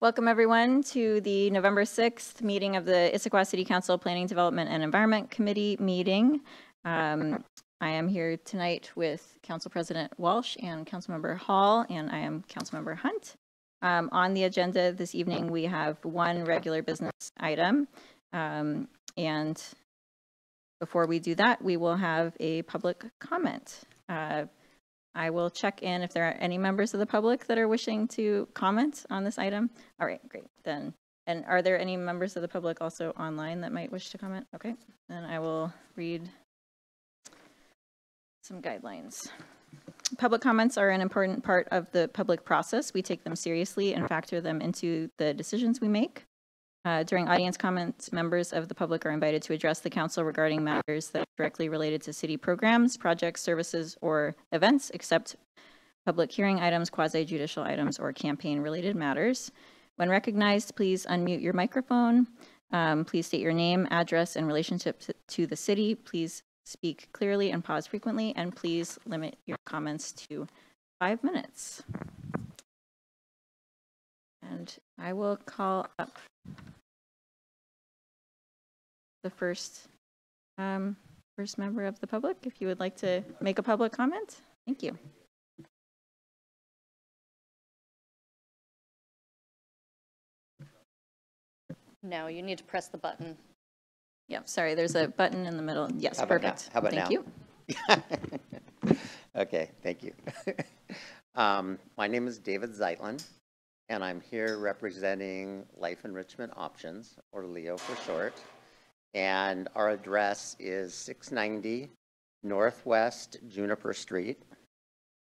Welcome everyone to the November 6th meeting of the Issaquah City Council Planning, Development, and Environment Committee meeting. I am here tonight with Council President Walsh and Councilmember Hall, and I am Councilmember Hunt. On the agenda this evening, we have one regular business item. And before we do that, we will have a public comment. I will check in if there are any members of the public that are wishing to comment on this item. All right, great. Then, and are there any members of the public also online that might wish to comment? Okay, then I will read some guidelines. Public comments are an important part of the public process. We take them seriously and factor them into the decisions we make. During audience comments, members of the public are invited to address the council regarding matters that are directly related to city programs, projects, services, or events, except public hearing items, quasi-judicial items, or campaign-related matters. When recognized, please unmute your microphone. Please state your name, address, and relationship to the city. Please speak clearly and pause frequently, and please limit your comments to 5 minutes. And I will call up the first member of the public, if you would like to make a public comment. Thank you. No, you need to press the button. Yeah, sorry, there's a button in the middle. Yes, perfect. How about Thank now? you. Okay, thank you. My name is David Zeitlin, and I'm here representing Life Enrichment Options, or LEO for short. And our address is 690 Northwest Juniper Street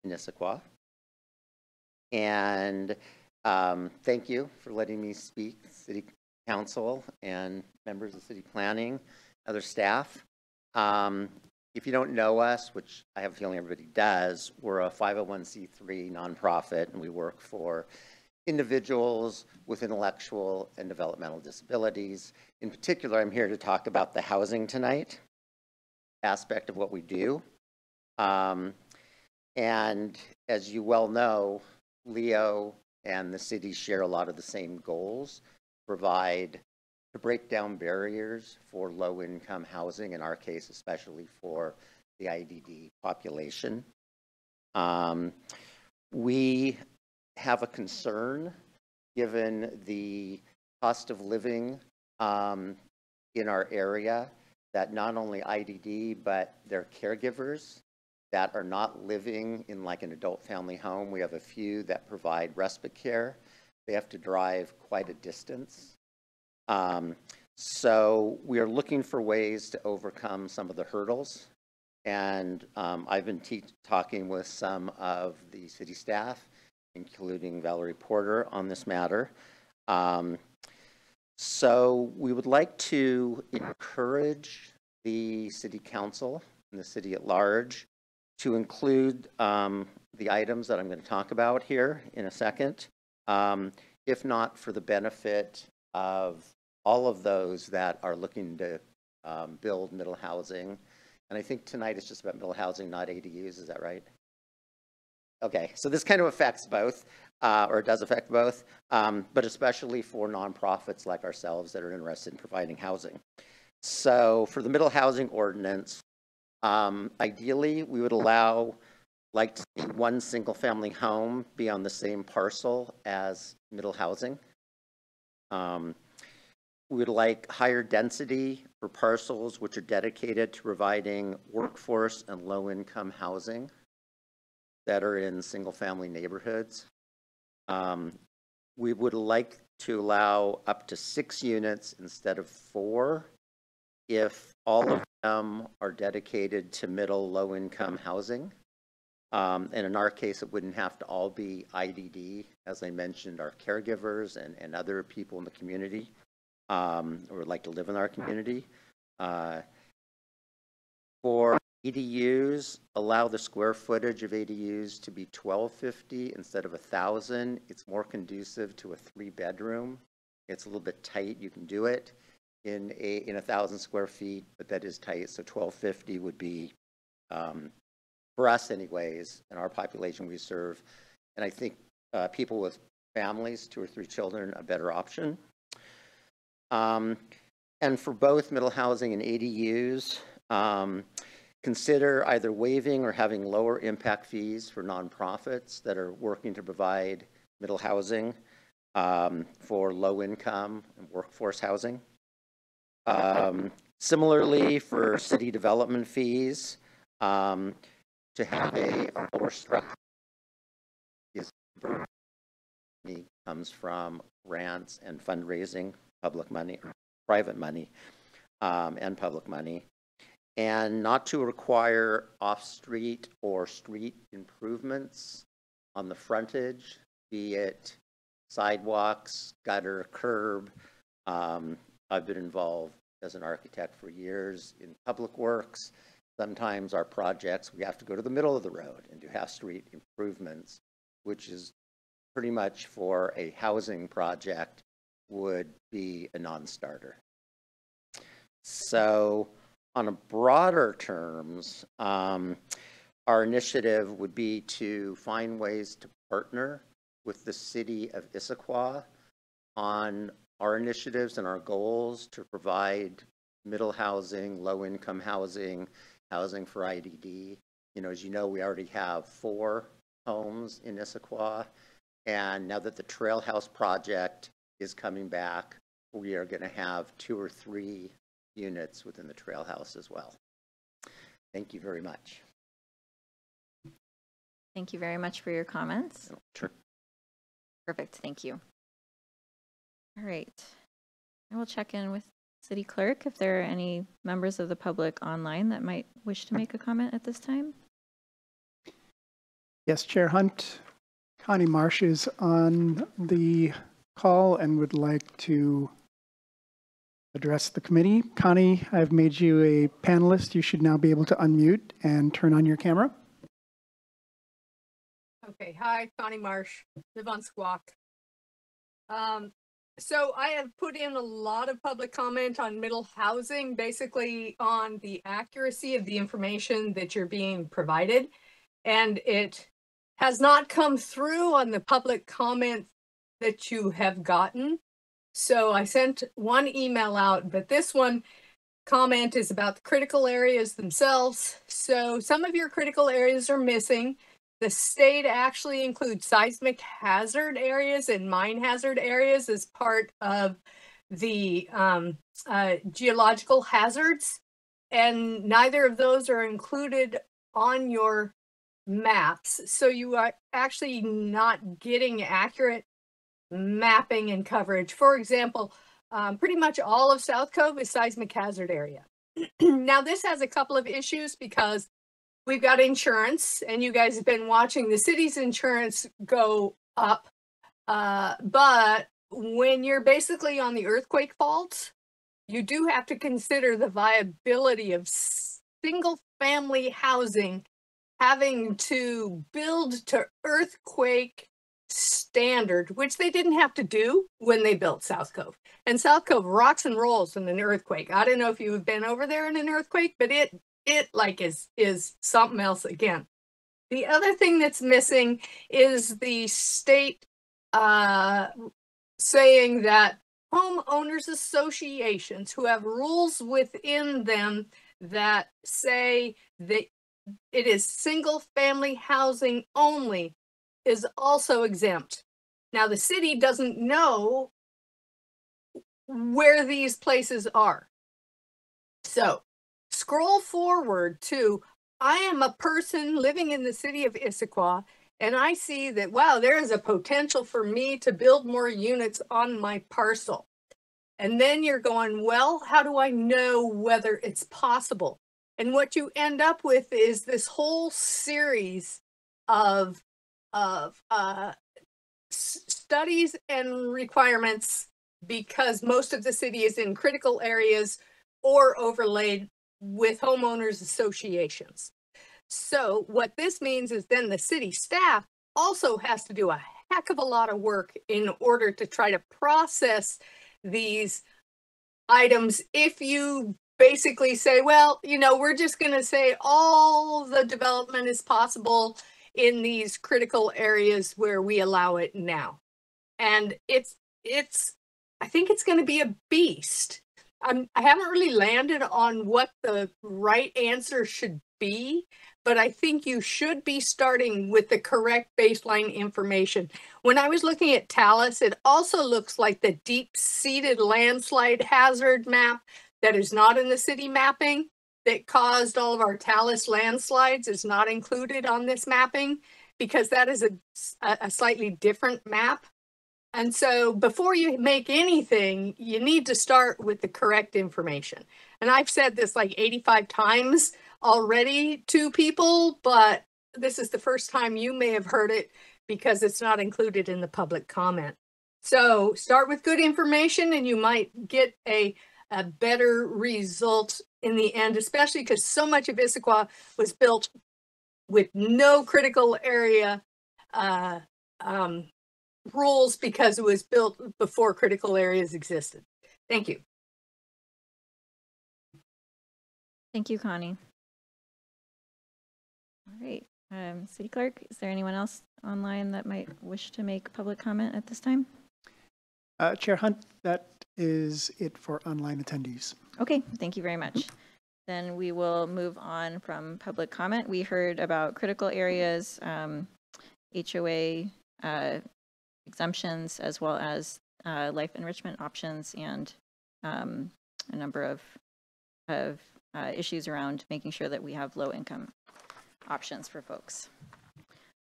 in Issaquah. And thank you for letting me speak, City Council and members of City Planning, other staff. If you don't know us, which I have a feeling everybody does, we're a 501c3 nonprofit, and we work for individuals with intellectual and developmental disabilities. In particular, I'm here to talk about the housing tonight aspect of what we do. And as you well know, Leo and the city share a lot of the same goals, to break down barriers for low-income housing, in our case, especially for the IDD population. We have a concern, given the cost of living in our area, that not only IDD, but their caregivers that are not living in like an adult family home. We have a few that provide respite care. They have to drive quite a distance. So we are looking for ways to overcome some of the hurdles. And I've been talking with some of the city staff, including Valerie Porter, on this matter. So we would like to encourage the city council and the city at large to include the items that I'm going to talk about here in a second, if not for the benefit of all of those that are looking to build middle housing. And I think tonight it's just about middle housing, not ADUs, is that right? Okay, so this kind of affects both, or does affect both, but especially for nonprofits like ourselves that are interested in providing housing. So for the middle housing ordinance, ideally we would allow like one single family home be on the same parcel as middle housing. We would like higher density for parcels which are dedicated to providing workforce and low-income housing that are in single-family neighborhoods. We would like to allow up to 6 units instead of 4 if all of them are dedicated to middle low-income housing. And in our case, it wouldn't have to all be IDD. As I mentioned, our caregivers and other people in the community or would like to live in our community. For ADUs, allow the square footage of ADUs to be 1,250 instead of 1,000. It's more conducive to a 3-bedroom. It's a little bit tight. You can do it in 1,000 square feet, but that is tight. So 1,250 would be, for us anyways, in our population we serve. And I think people with families, 2 or 3 children, a better option. And for both middle housing and ADUs, consider either waiving or having lower impact fees for nonprofits that are working to provide middle housing for low income and workforce housing. Similarly, for city development fees, to have a lower structure comes from grants and fundraising, public money, or private money, and public money, and not to require off-street or street improvements on the frontage, be it sidewalks, gutter, curb. I've been involved as an architect for years in public works. Sometimes our projects, we have to go to the middle of the road and do half-street improvements, which is pretty much for a housing project would be a non-starter. So on a broader terms, our initiative would be to find ways to partner with the city of Issaquah on our initiatives and our goals to provide middle housing, low-income housing, housing for IDD. You know, as you know, we already have 4 homes in Issaquah, and now that the Trail House project is coming back, we are going to have 2 or 3 units within the Trail House as well. Thank you very much. Thank you very much for your comments. Sure. Perfect, thank you. All right, I will check in with City Clerk if there are any members of the public online that might wish to make a comment at this time. Yes, Chair Hunt, Connie Marsh is on the call and would like to address the committee. Connie, I've made you a panelist. You should now be able to unmute and turn on your camera. Okay, hi, Connie Marsh, live on Squawk. So I have put in a lot of public comment on middle housing, basically on the accuracy of the information that you're being provided. And it has not come through on the public comment that you have gotten. So I sent one email out, but this one comment is about the critical areas themselves. So some of your critical areas are missing. The state actually includes seismic hazard areas and mine hazard areas as part of the geological hazards. And neither of those are included on your maps. So you are actually not getting accurate mapping and coverage. For example, pretty much all of South Cove is seismic hazard area. Now this has a couple of issues because we've got insurance, and you guys have been watching the city's insurance go up. But when you're basically on the earthquake fault, you do have to consider the viability of single-family housing having to build to earthquake standard, which they didn't have to do when they built South Cove. And South Cove rocks and rolls in an earthquake. I don't know if you've been over there in an earthquake, but it like is something else again. The other thing that's missing is the state saying that homeowners associations who have rules within them that say that it is single family housing only is also exempt. Now the city doesn't know where these places are. So scroll forward to, I am a person living in the city of Issaquah, and I see that, wow, there is a potential for me to build more units on my parcel. And then you're going, well, how do I know whether it's possible? And what you end up with is this whole series of studies and requirements, because most of the city is in critical areas or overlaid with homeowners associations. So what this means is then the city staff also has to do a heck of a lot of work in order to try to process these items. If you basically say, well, you know, we're just going to say all the development is possible in these critical areas where we allow it now. And I think it's going to be a beast. I haven't really landed on what the right answer should be, but I think you should be starting with the correct baseline information. When I was looking at Talus, it also looks like the deep-seated landslide hazard map that is not in the city mapping that caused all of our Talus landslides is not included on this mapping because that is a slightly different map. And so before you make anything, you need to start with the correct information. And I've said this like 85 times already to people, but this is the first time you may have heard it because it's not included in the public comment. So start with good information and you might get a better result in the end, especially because so much of Issaquah was built with no critical area rules because it was built before critical areas existed. Thank you. Thank you, Connie. All right, City Clerk, is there anyone else online that might wish to make public comment at this time? Chair Hunt, that is it for online attendees. Okay, thank you very much. Then we will move on from public comment. We heard about critical areas, HOA exemptions, as well as life enrichment options and a number of issues around making sure that we have low income options for folks.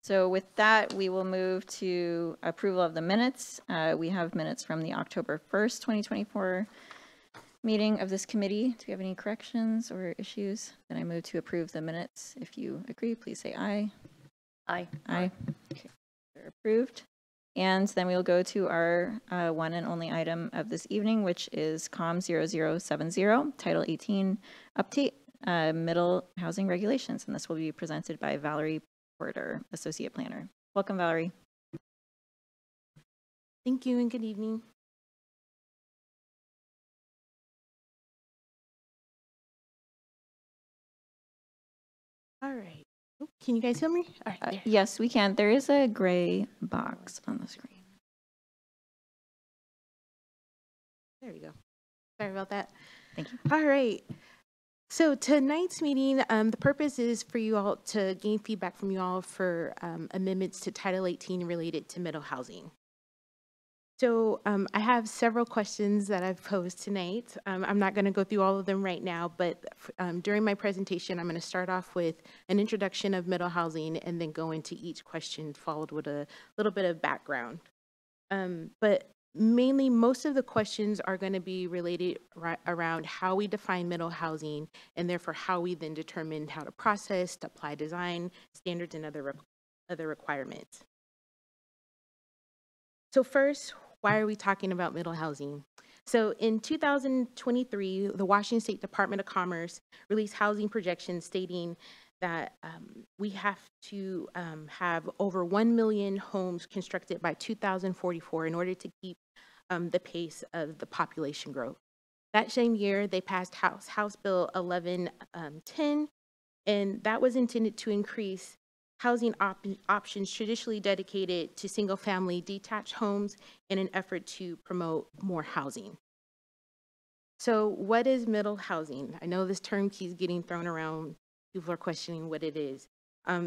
So with that, we will move to approval of the minutes. We have minutes from the October 1st, 2024 meeting of this committee. Do you have any corrections or issues? Then I move to approve the minutes. If you agree, please say aye. Aye. Aye. Okay, they're approved. And then we'll go to our one and only item of this evening, which is COM 0070, Title 18 Update, Middle Housing Regulations. And this will be presented by Valerie Porter, Associate Planner. Welcome, Valerie. Thank you and good evening. All right. Oh, can you guys hear me? All right. Yes, we can. There is a gray box on the screen. There we go. Sorry about that. Thank you. All right. So tonight's meeting, the purpose is for you all to gain feedback from you all for amendments to Title 18 related to middle housing. So I have several questions that I've posed tonight. I'm not going to go through all of them right now, but during my presentation, I'm going to start off with an introduction of middle housing and then go into each question followed with a little bit of background. But mainly, most of the questions are going to be related around how we define middle housing and therefore how we then determine how to process, to apply design standards and other requirements. So first, why are we talking about middle housing? So in 2023, the Washington State Department of Commerce released housing projections stating that we have to have over 1 million homes constructed by 2044 in order to keep the pace of the population growth. That same year, they passed House Bill 1110, and that was intended to increase housing options traditionally dedicated to single-family detached homes in an effort to promote more housing. So what is middle housing? I know this term keeps getting thrown around. People are questioning what it is.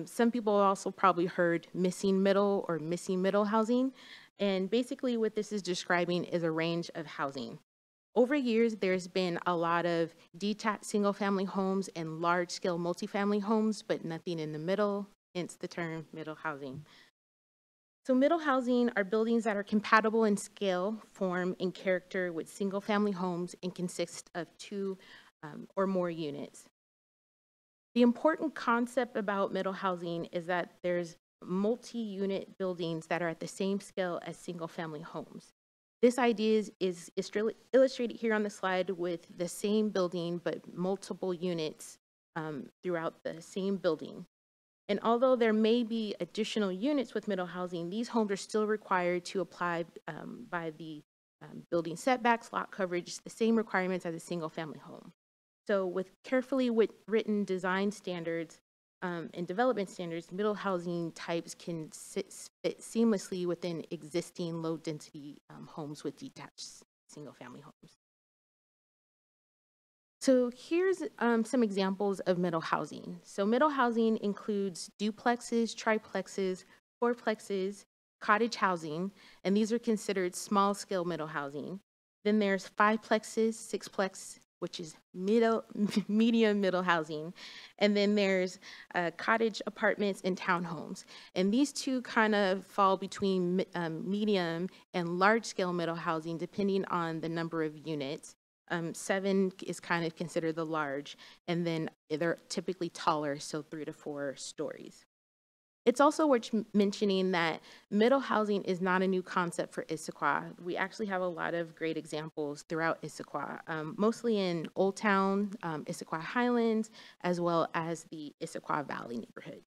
Some people also probably heard missing middle or missing middle housing. And basically what this is describing is a range of housing. Over years, there's been a lot of detached single-family homes and large-scale multifamily homes, but nothing in the middle, hence the term middle housing. So middle housing are buildings that are compatible in scale, form, and character with single-family homes and consist of 2 or more units. The important concept about middle housing is that there's multi-unit buildings that are at the same scale as single-family homes. This idea is illustrated here on the slide with the same building but multiple units throughout the same building. And although there may be additional units with middle housing, these homes are still required to apply by the building setbacks, lot coverage, the same requirements as a single-family home. So with carefully written design standards, and development standards, middle housing types can fit seamlessly within existing low-density homes with detached single-family homes. So here's some examples of middle housing. So middle housing includes duplexes, triplexes, fourplexes, cottage housing, and these are considered small-scale middle housing. Then there's fiveplexes, sixplex, which is medium middle housing, and then there's cottage apartments and townhomes. And these two kind of fall between medium and large-scale middle housing, depending on the number of units. 7 is kind of considered the large, and then they're typically taller, so 3 to 4 stories. It's also worth mentioning that middle housing is not a new concept for Issaquah. We actually have a lot of great examples throughout Issaquah, mostly in Old Town, Issaquah Highlands, as well as the Issaquah Valley neighborhood.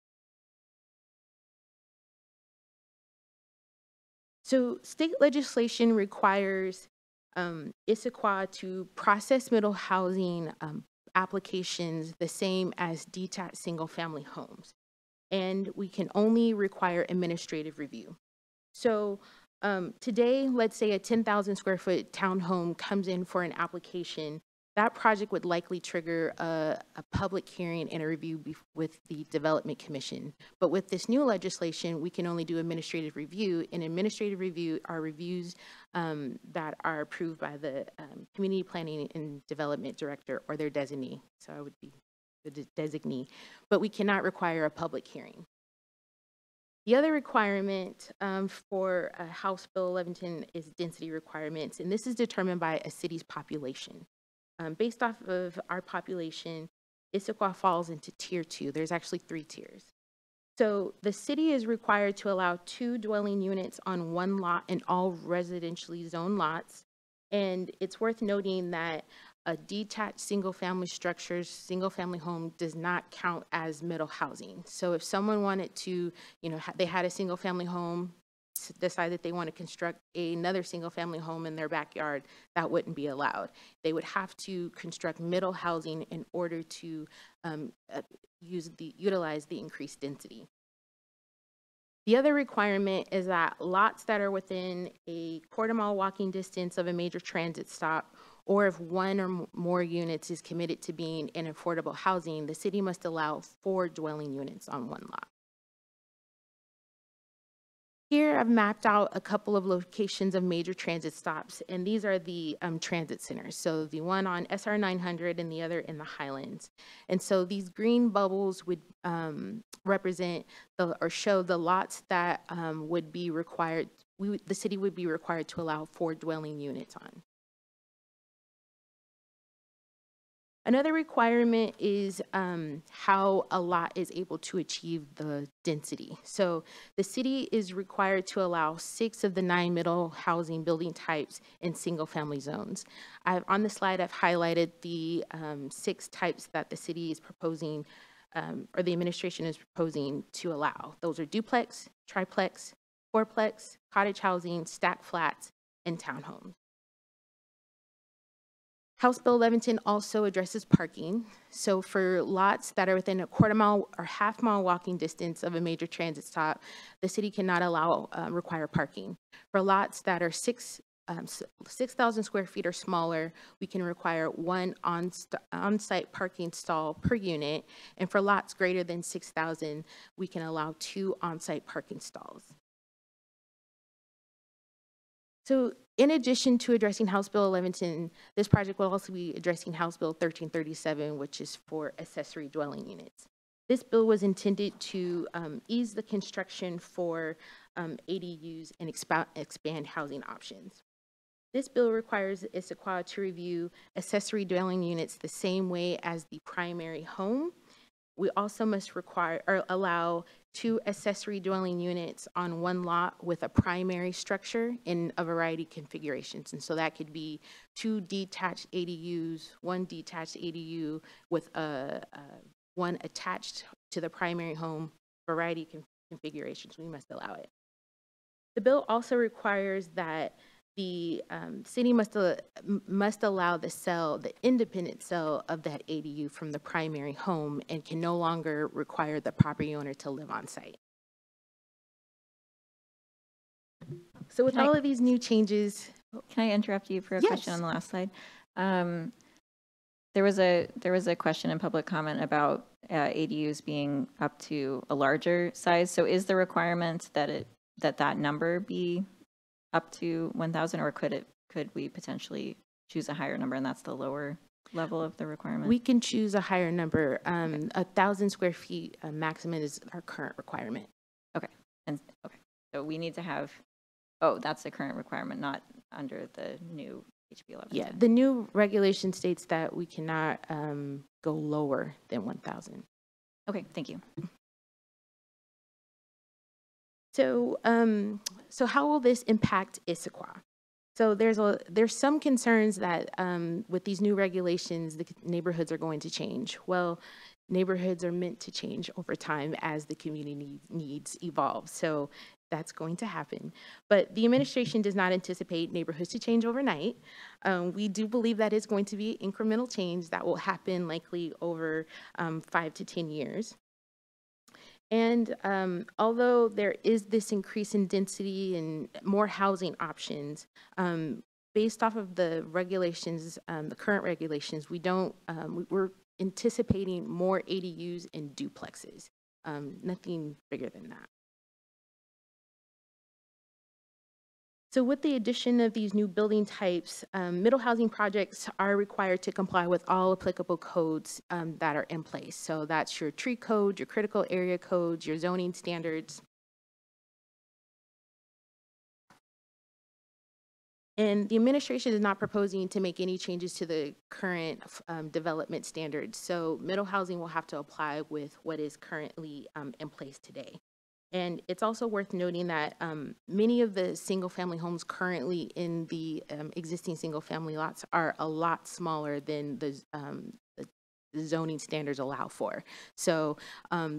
So state legislation requires Issaquah to process middle housing applications the same as detached single-family homes. And we can only require administrative review. So today, let's say a 10,000 square foot townhome comes in for an application. That project would likely trigger a public hearing and a review with the Development Commission. But with this new legislation, we can only do administrative review, and administrative review are reviews that are approved by the Community Planning and Development Director or their designee. So I would be the designee, but we cannot require a public hearing. The other requirement for House Bill 1110 is density requirements, and this is determined by a city's population. Based off of our population, Issaquah falls into tier 2. There's actually 3 tiers. So the city is required to allow 2 dwelling units on 1 lot in all residentially zoned lots. And it's worth noting that a detached single-family structure, single-family home does not count as middle housing. So if someone wanted to, they had a single-family home, decide that they want to construct another single-family home in their backyard, that wouldn't be allowed. They would have to construct middle housing in order to utilize the increased density. The other requirement is that lots that are within a quarter-mile walking distance of a major transit stop, or if 1 or more units is committed to being in affordable housing, the city must allow 4 dwelling units on 1 lot. Here I've mapped out a couple of locations of major transit stops, and these are the transit centers. So the one on SR 900 and the other in the Highlands. And so these green bubbles would represent or show the lots that would be required, the city would be required to allow 4 dwelling units on. Another requirement is how a lot is able to achieve the density. So the city is required to allow 6 of the 9 middle housing building types in single family zones. On the slide, I've highlighted the 6 types that the city is proposing or the administration is proposing to allow. Those are duplex, triplex, fourplex, cottage housing, stack flats, and townhomes. House Bill 1110 also addresses parking. So for lots that are within a quarter-mile or half-mile walking distance of a major transit stop, the city cannot require parking. For lots that are 6,000 square feet or smaller, we can require 1 on-site parking stall per unit. And for lots greater than 6,000, we can allow 2 on-site parking stalls. So in addition to addressing House Bill 1110, this project will also be addressing House Bill 1337, which is for accessory dwelling units. This bill was intended to ease the construction for ADUs and expand housing options. This bill requires Issaquah to review accessory dwelling units the same way as the primary home. We also must allow 2 accessory dwelling units on 1 lot with a primary structure in a variety of configurations. And so that could be 2 detached ADUs, 1 detached ADU with 1 attached to the primary home, variety of configurations. We must allow it. The bill also requires that the city must allow the independent sale of that ADU from the primary home and can no longer require the property owner to live on site. So with all of these new changes. Can I interrupt you for a Yes. question on the last slide? There was a question in public comment about ADUs being up to a larger size. So is the requirement that that number be up to 1,000, or could we potentially choose a higher number and that's the lower level of the requirement? We can choose a higher number. 1,000 square feet maximum is our current requirement. Okay. So we need to have. Oh, that's the current requirement, not under the new HB 11. Yeah, the new regulation states that we cannot go lower than 1,000. Okay, thank you. So, so how will this impact Issaquah? So there's some concerns that with these new regulations, the neighborhoods are going to change. Well, neighborhoods are meant to change over time as the community needs evolve. So that's going to happen. But the administration does not anticipate neighborhoods to change overnight. We do believe that it's going to be incremental change that will happen likely over 5 to 10 years. And although there is this increase in density and more housing options, based off of the regulations, the current regulations, we're anticipating more ADUs and duplexes, nothing bigger than that. So with the addition of these new building types, middle housing projects are required to comply with all applicable codes that are in place. So that's your tree code, your critical area codes, your zoning standards. And the administration is not proposing to make any changes to the current development standards. So middle housing will have to apply with what is currently in place today. And it's also worth noting that many of the single-family homes currently in the existing single-family lots are a lot smaller than the zoning standards allow for. So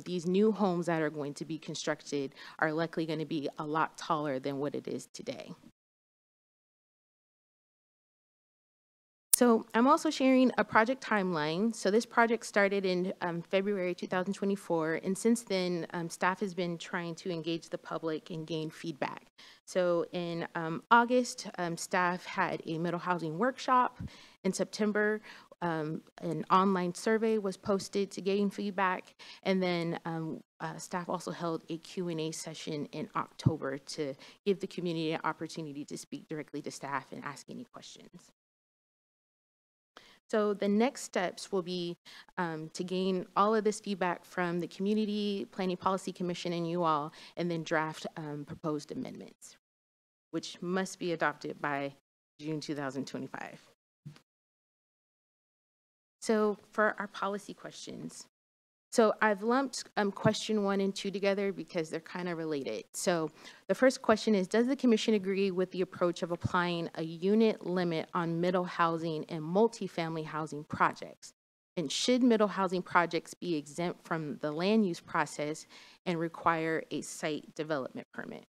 these new homes that are going to be constructed are likely going to be a lot taller than what it is today. So I'm also sharing a project timeline. So this project started in February 2024, and since then, staff has been trying to engage the public and gain feedback. So in August, staff had a middle housing workshop. In September, an online survey was posted to gain feedback, and then staff also held a Q&A session in October to give the community an opportunity to speak directly to staff and ask any questions. So the next steps will be to gain all of this feedback from the Community Planning Policy Commission and you all, and then draft proposed amendments, which must be adopted by June 2025. So for our policy questions, so I've lumped question 1 and 2 together because they're kind of related. So the first question is, does the commission agree with the approach of applying a unit limit on middle housing and multifamily housing projects? And should middle housing projects be exempt from the land use process and require a site development permit?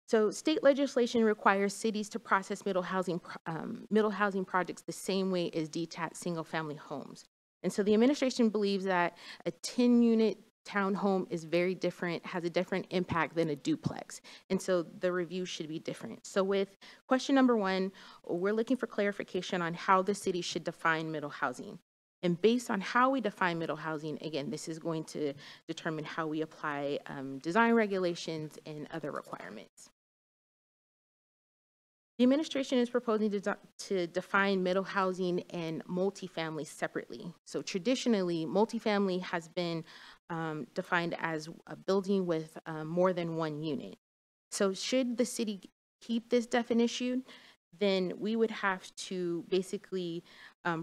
So state legislation requires cities to process middle housing projects the same way as detached single family homes. And so the administration believes that a 10-unit townhome is very different, has a different impact than a duplex. And so the review should be different. So with question number 1, we're looking for clarification on how the city should define middle housing. And based on how we define middle housing, again, this is going to determine how we apply design regulations and other requirements. The administration is proposing to define middle housing and multifamily separately. So traditionally, multifamily has been defined as a building with more than 1 unit. So should the city keep this definition, then we would have to basically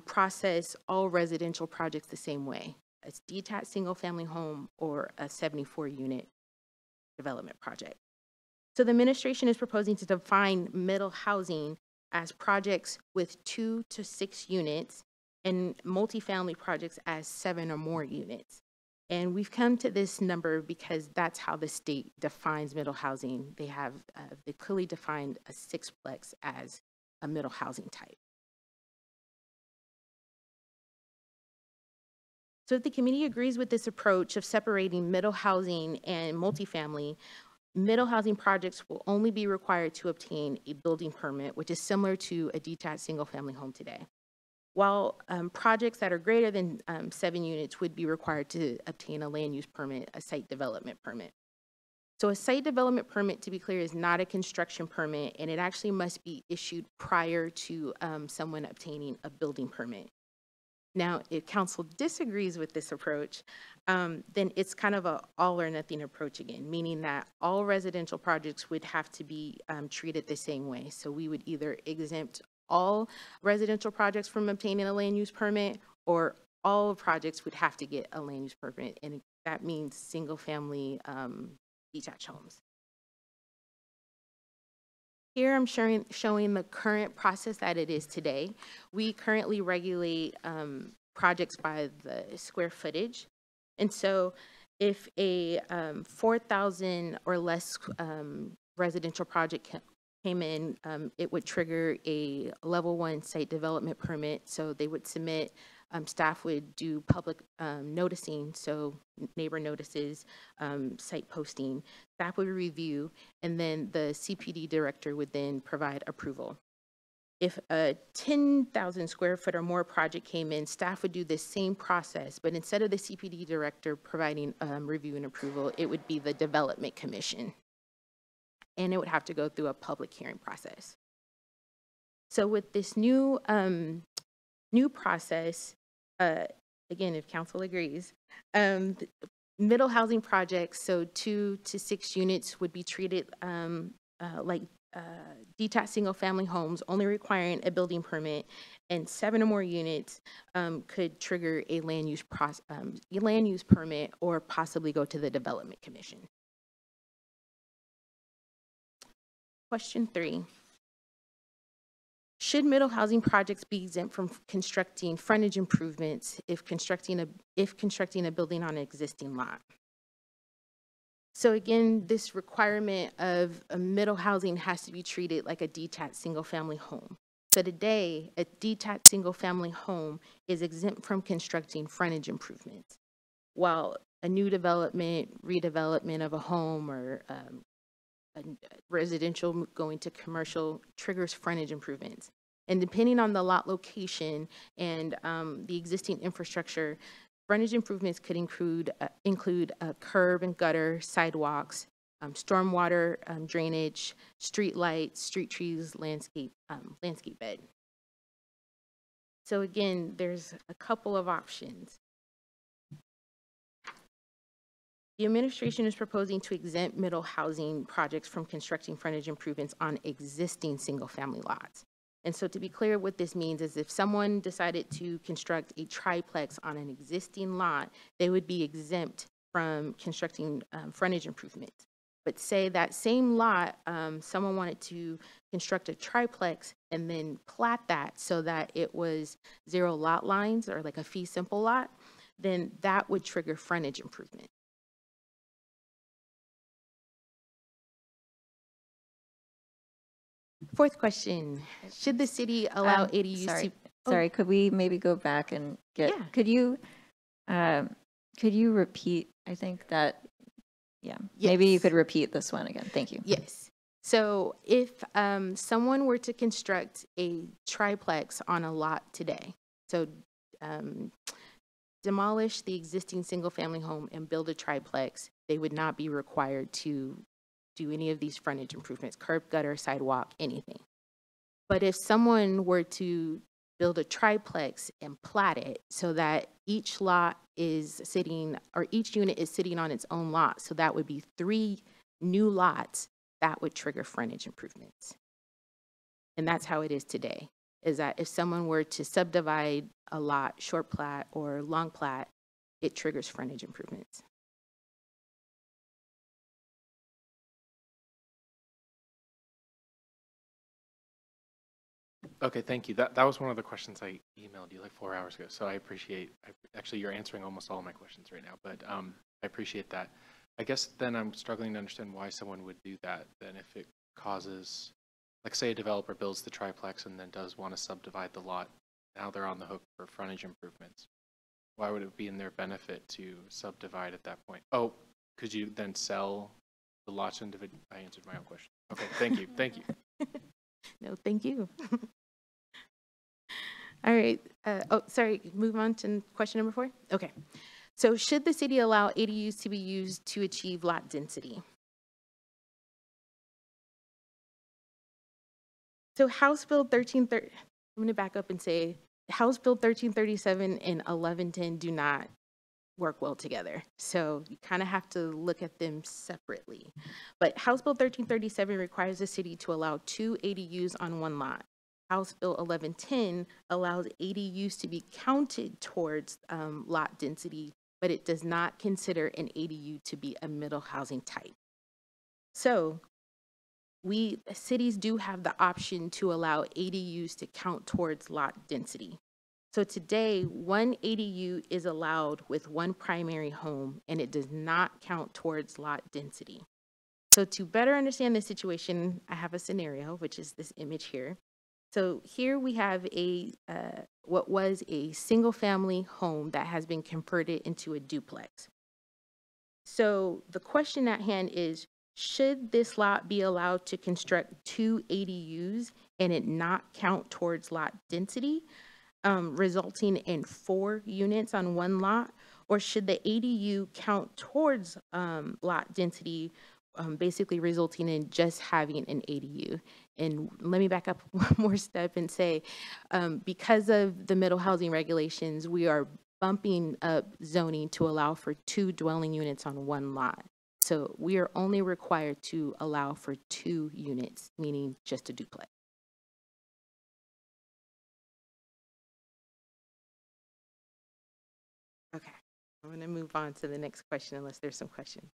process all residential projects the same way. It's detached single family home or a 74-unit development project. So the administration is proposing to define middle housing as projects with 2 to 6 units and multifamily projects as 7 or more units. And we've come to this number because that's how the state defines middle housing. They clearly defined a sixplex as a middle housing type. So if the committee agrees with this approach of separating middle housing and multifamily, middle housing projects will only be required to obtain a building permit, which is similar to a detached single-family home today. While projects that are greater than 7 units would be required to obtain a land use permit, a site development permit. So a site development permit, to be clear, is not a construction permit, and it actually must be issued prior to someone obtaining a building permit. Now, if council disagrees with this approach, then it's kind of a all or nothing approach again, meaning that all residential projects would have to be treated the same way. So we would either exempt all residential projects from obtaining a land use permit, or all projects would have to get a land use permit, and that means single family detached homes. Here I'm showing the current process that it is today. We currently regulate projects by the square footage. And so if a 4,000 or less residential project came in, it would trigger a level 1 site development permit. So they would submit, staff would do public noticing, so neighbor notices, site posting, staff would review, and then the CPD director would then provide approval. If a 10,000 square foot or more project came in, staff would do the same process, but instead of the CPD director providing review and approval, it would be the development commission. And it would have to go through a public hearing process. So with this new process, again, if council agrees, middle housing projects, so 2 to 6 units, would be treated like detached single family homes, only requiring a building permit, and 7 or more units could trigger a land use permit or possibly go to the development commission. Question 3. Should middle housing projects be exempt from constructing frontage improvements if constructing a building on an existing lot? So again, this requirement of a middle housing has to be treated like a detached single family home. So today, a detached single family home is exempt from constructing frontage improvements, while a new development, redevelopment of a home, or a residential going to commercial triggers frontage improvements. And depending on the lot location and the existing infrastructure, frontage improvements could include curb and gutter, sidewalks, stormwater drainage, street lights, street trees, landscape bed. So again, there's a couple of options. The administration is proposing to exempt middle housing projects from constructing frontage improvements on existing single-family lots. And so to be clear, what this means is if someone decided to construct a triplex on an existing lot, they would be exempt from constructing frontage improvements. But say that same lot, someone wanted to construct a triplex and then plat that so that it was 0 lot lines, or like a fee simple lot, then that would trigger frontage improvement. Fourth question, should the city allow ADUs Sorry, could we maybe go back and get, Yeah. could you repeat, I think that, Yes. maybe you could repeat this one again. Thank you. Yes. So if someone were to construct a triplex on a lot today, so demolish the existing single family home and build a triplex, they would not be required to do any of these frontage improvements, curb, gutter, sidewalk, anything. But if someone were to build a triplex and plat it so that each lot is sitting, or each unit is sitting on its own lot, so that would be 3 new lots, that would trigger frontage improvements. And that's how it is today, is that if someone were to subdivide a lot, short plat or long plat, it triggers frontage improvements. Okay, thank you. That was one of the questions I emailed you like 4 hours ago. So I appreciate, actually, you're answering almost all my questions right now, but I appreciate that. I guess then I'm struggling to understand why someone would do that. Then if it causes, like say a developer builds the triplex and then does want to subdivide the lot, now they're on the hook for frontage improvements. Why would it be in their benefit to subdivide at that point? Oh, could you then sell the lots individually? I answered my own question. Okay, thank you. Thank you. No, thank you. All right. Oh, sorry. Move on to question number 4. Okay. So should the city allow ADUs to be used to achieve lot density? So House Bill 1330, I'm going to back up and say House Bill 1337 and 1110 do not work well together. So you kind of have to look at them separately. But House Bill 1337 requires the city to allow 2 ADUs on one lot. House Bill 1110 allows ADUs to be counted towards lot density, but it does not consider an ADU to be a middle housing type. So cities do have the option to allow ADUs to count towards lot density. So today, 1 ADU is allowed with 1 primary home, and it does not count towards lot density. So to better understand the situation, I have a scenario, which is this image here. So here we have what was a single-family home that has been converted into a duplex. So the question at hand is, should this lot be allowed to construct 2 ADUs and it not count towards lot density, resulting in 4 units on 1 lot? Or should the ADU count towards lot density, basically resulting in just having an ADU? And let me back up one more step and say, because of the middle housing regulations, we are bumping up zoning to allow for 2 dwelling units on 1 lot. So we are only required to allow for 2 units, meaning just a duplex. Okay, I'm going to move on to the next question unless there's some question.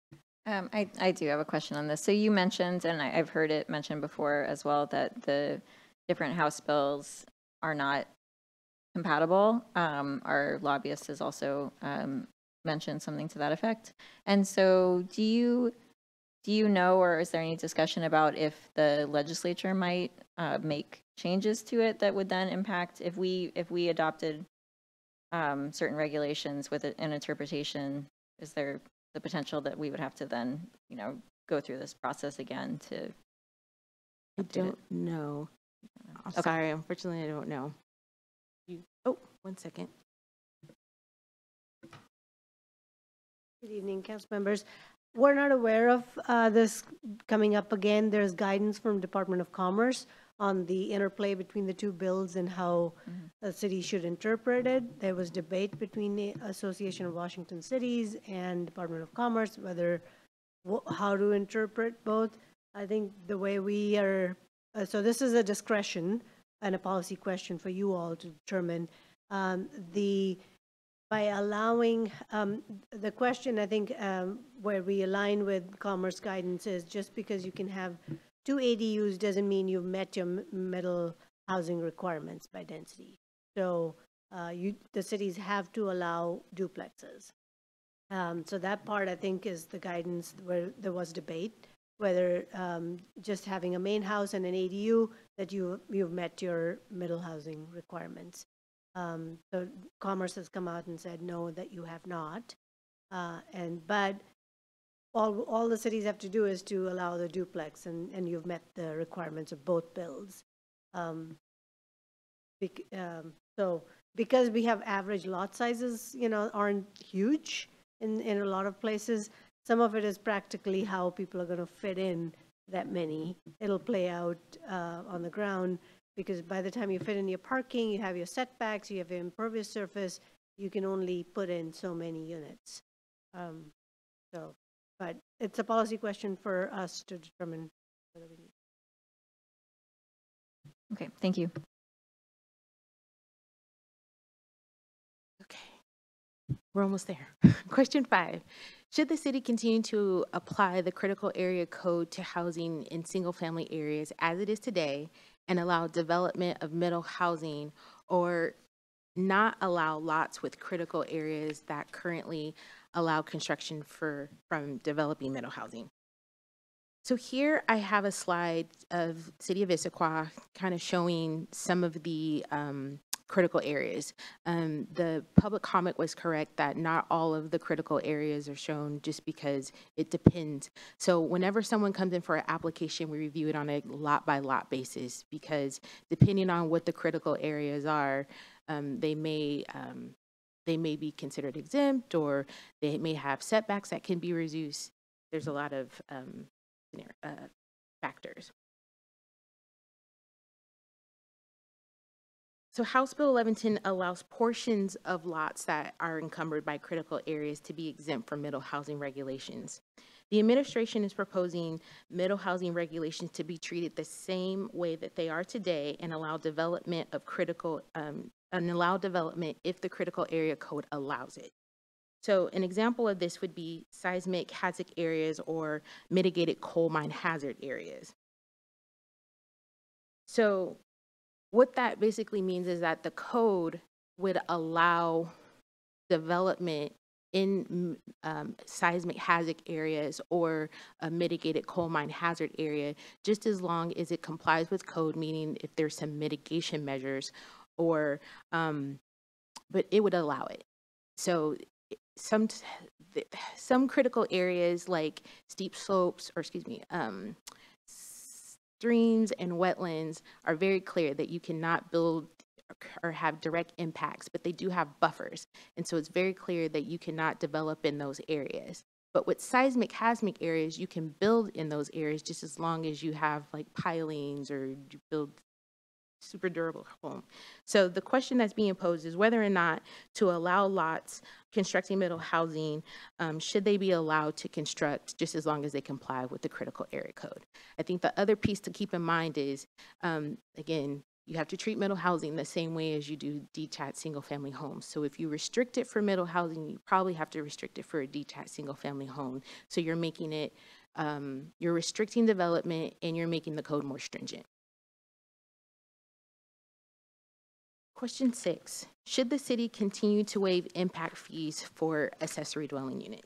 I do have a question on this. So you mentioned, and I've heard it mentioned before as well, that the different House bills are not compatible. Our lobbyist has also mentioned something to that effect. And so do you know, or is there any discussion about if the legislature might make changes to it that would then impact if we adopted certain regulations with an interpretation? Is there the potential that we would have to then, go through this process again to I don't know. I'm Okay. sorry, unfortunately, I don't know. Oh, 1 second. Good evening, council members. We're not aware of this coming up again. There's guidance from Department of Commerce on the interplay between the 2 bills and how the city should interpret it. There was debate between the Association of Washington Cities and Department of Commerce whether how to interpret both. I think the way we are, so this is a discretion and a policy question for you all to determine. By allowing, the question I think where we align with Commerce guidance is just because you can have 2 ADUs doesn't mean you've met your middle housing requirements by density. So the cities have to allow duplexes. So that part I think is the guidance where there was debate, whether just having a main house and an ADU that you've met your middle housing requirements. So Commerce has come out and said, no, that you have not. But all the cities have to do is to allow the duplex, and you've met the requirements of both bills. So because we have average lot sizes, aren't huge in a lot of places, some of it is practically how people are going to fit in that many. It'll play out on the ground, because by the time you fit in your parking, you have your setbacks, you have your impervious surface, you can only put in so many units. But it's a policy question for us to determine whether we need. Okay, thank you. Okay, we're almost there. Question 5. Should the city continue to apply the critical area code to housing in single-family areas as it is today, and allow development of middle housing, or not allow lots with critical areas that currently allow construction from developing middle housing. So here I have a slide of City of Issaquah kind of showing some of the critical areas. The public comment was correct that not all of the critical areas are shown just because it depends. So whenever someone comes in for an application, we review it on a lot by lot basis, because depending on what the critical areas are, they may be considered exempt, or they may have setbacks that can be reduced. There's a lot of factors. So House Bill 1110 allows portions of lots that are encumbered by critical areas to be exempt from middle housing regulations. The administration is proposing middle housing regulations to be treated the same way that they are today, and allow development of development if the critical area code allows it. So an example of this would be seismic hazard areas or mitigated coal mine hazard areas. So what that basically means is that the code would allow development in seismic hazard areas or a mitigated coal mine hazard area, just as long as it complies with code, meaning if there's some mitigation measures, or but it would allow it. So some critical areas like steep slopes, or streams and wetlands are very clear that you cannot build or have direct impacts, but they do have buffers. And so it's very clear that you cannot develop in those areas. But with seismic hazard areas, you can build in those areas just as long as you have like pilings, or you build super durable home. So the question that's being posed is whether or not to allow lots constructing middle housing, should they be allowed to construct just as long as they comply with the critical area code. I think the other piece to keep in mind is, again, you have to treat middle housing the same way as you do detached single family homes. So if you restrict it for middle housing, you probably have to restrict it for a detached single family home. So you're making it, you're restricting development, and you're making the code more stringent. Question 6, should the city continue to waive impact fees for accessory dwelling units?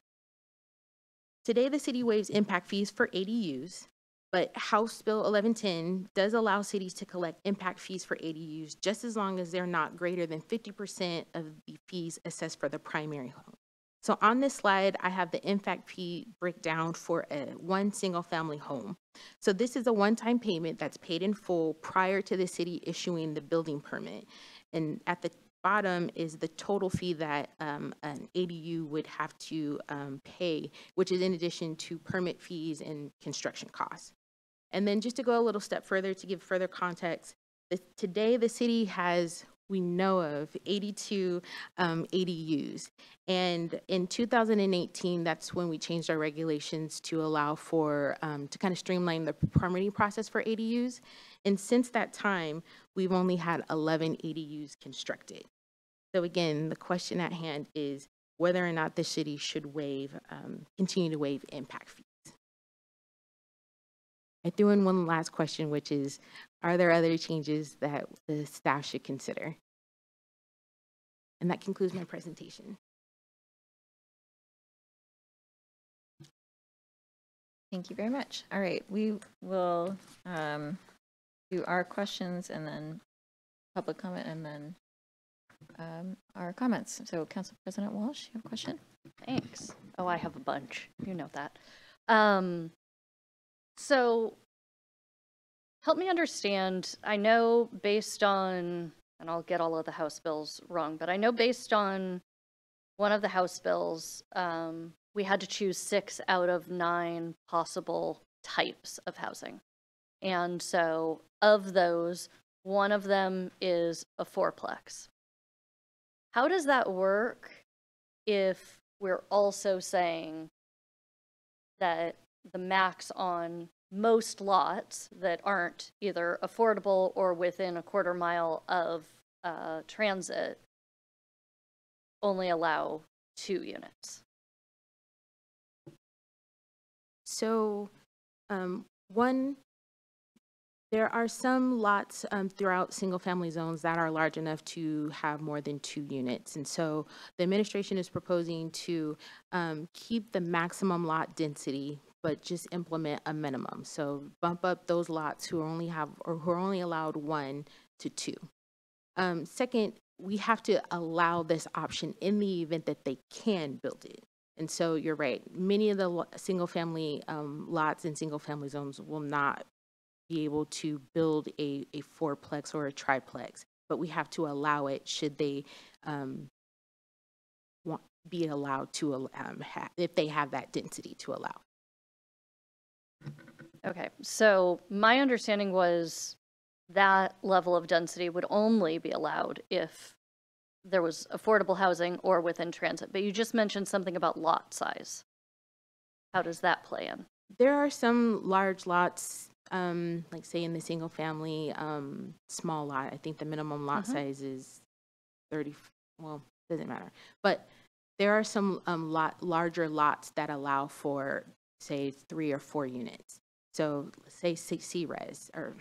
Today, the city waives impact fees for ADUs, but House Bill 1110 does allow cities to collect impact fees for ADUs just as long as they're not greater than 50% of the fees assessed for the primary home. So on this slide, I have the impact fee breakdown for one single family home. So this is a one-time payment that's paid in full prior to the city issuing the building permit. And at the bottom is the total fee that an ADU would have to pay, which is in addition to permit fees and construction costs. And then just to go a little step further to give further context, today the city has, we know of, 82 ADUs. And in 2018, that's when we changed our regulations to allow for, to kind of streamline the permitting process for ADUs. And since that time, we've only had 11 ADUs constructed. So again, the question at hand is whether or not the city should continue to waive impact fees. I threw in one last question, which is, are there other changes that the staff should consider? And that concludes my presentation. Thank you very much. All right, we will do our questions and then public comment and then our comments. So Council President Walsh, you have a question? Thanks. Oh, I have a bunch. You know that. So help me understand. I know based on, and I'll get all of the House bills wrong, but I know based on one of the House bills, we had to choose 6 out of 9 possible types of housing. And so of those, one of them is a 4-plex. How does that work if we're also saying that the max on most lots that aren't either affordable or within a quarter mile of transit only allow 2 units? So one There are some lots throughout single-family zones that are large enough to have more than 2 units. And so the administration is proposing to keep the maximum lot density, but just implement a minimum. So bump up those lots who only have, or who are only allowed 1 to 2. Second, we have to allow this option in the event that they can build it. And so you're right, many of the single-family lots in single-family zones will not be able to build a fourplex or a triplex, but we have to allow it should they be allowed to, if they have that density to allow. Okay, so my understanding was that level of density would only be allowed if there was affordable housing or within transit, but you just mentioned something about lot size. How does that play in? There are some large lots, like say in the single family small lot. I think the minimum lot size is 30, well, doesn't matter. But there are some larger lots that allow for, say, 3 or 4 units. So say C-res, or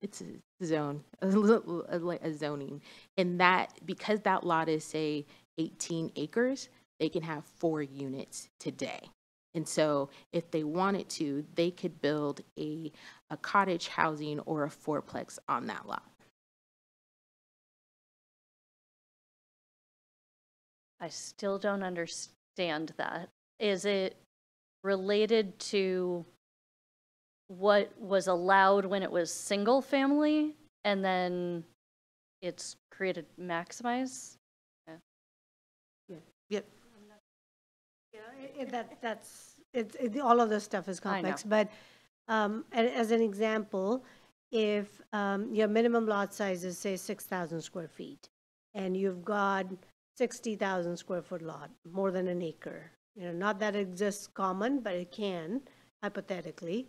it's a zone, a zoning. And that, because that lot is, say, 18 acres, they can have 4 units today. And so if they wanted to, they could build a cottage housing or a fourplex on that lot. I still don't understand that. Is it related to what was allowed when it was single family and then it's created maximize? Yep. All of this stuff is I know. complex, but as an example, if your minimum lot size is, say, 6,000 square feet, and you've got 60,000 square foot lot, more than an acre, not that it exists common, but it can, hypothetically.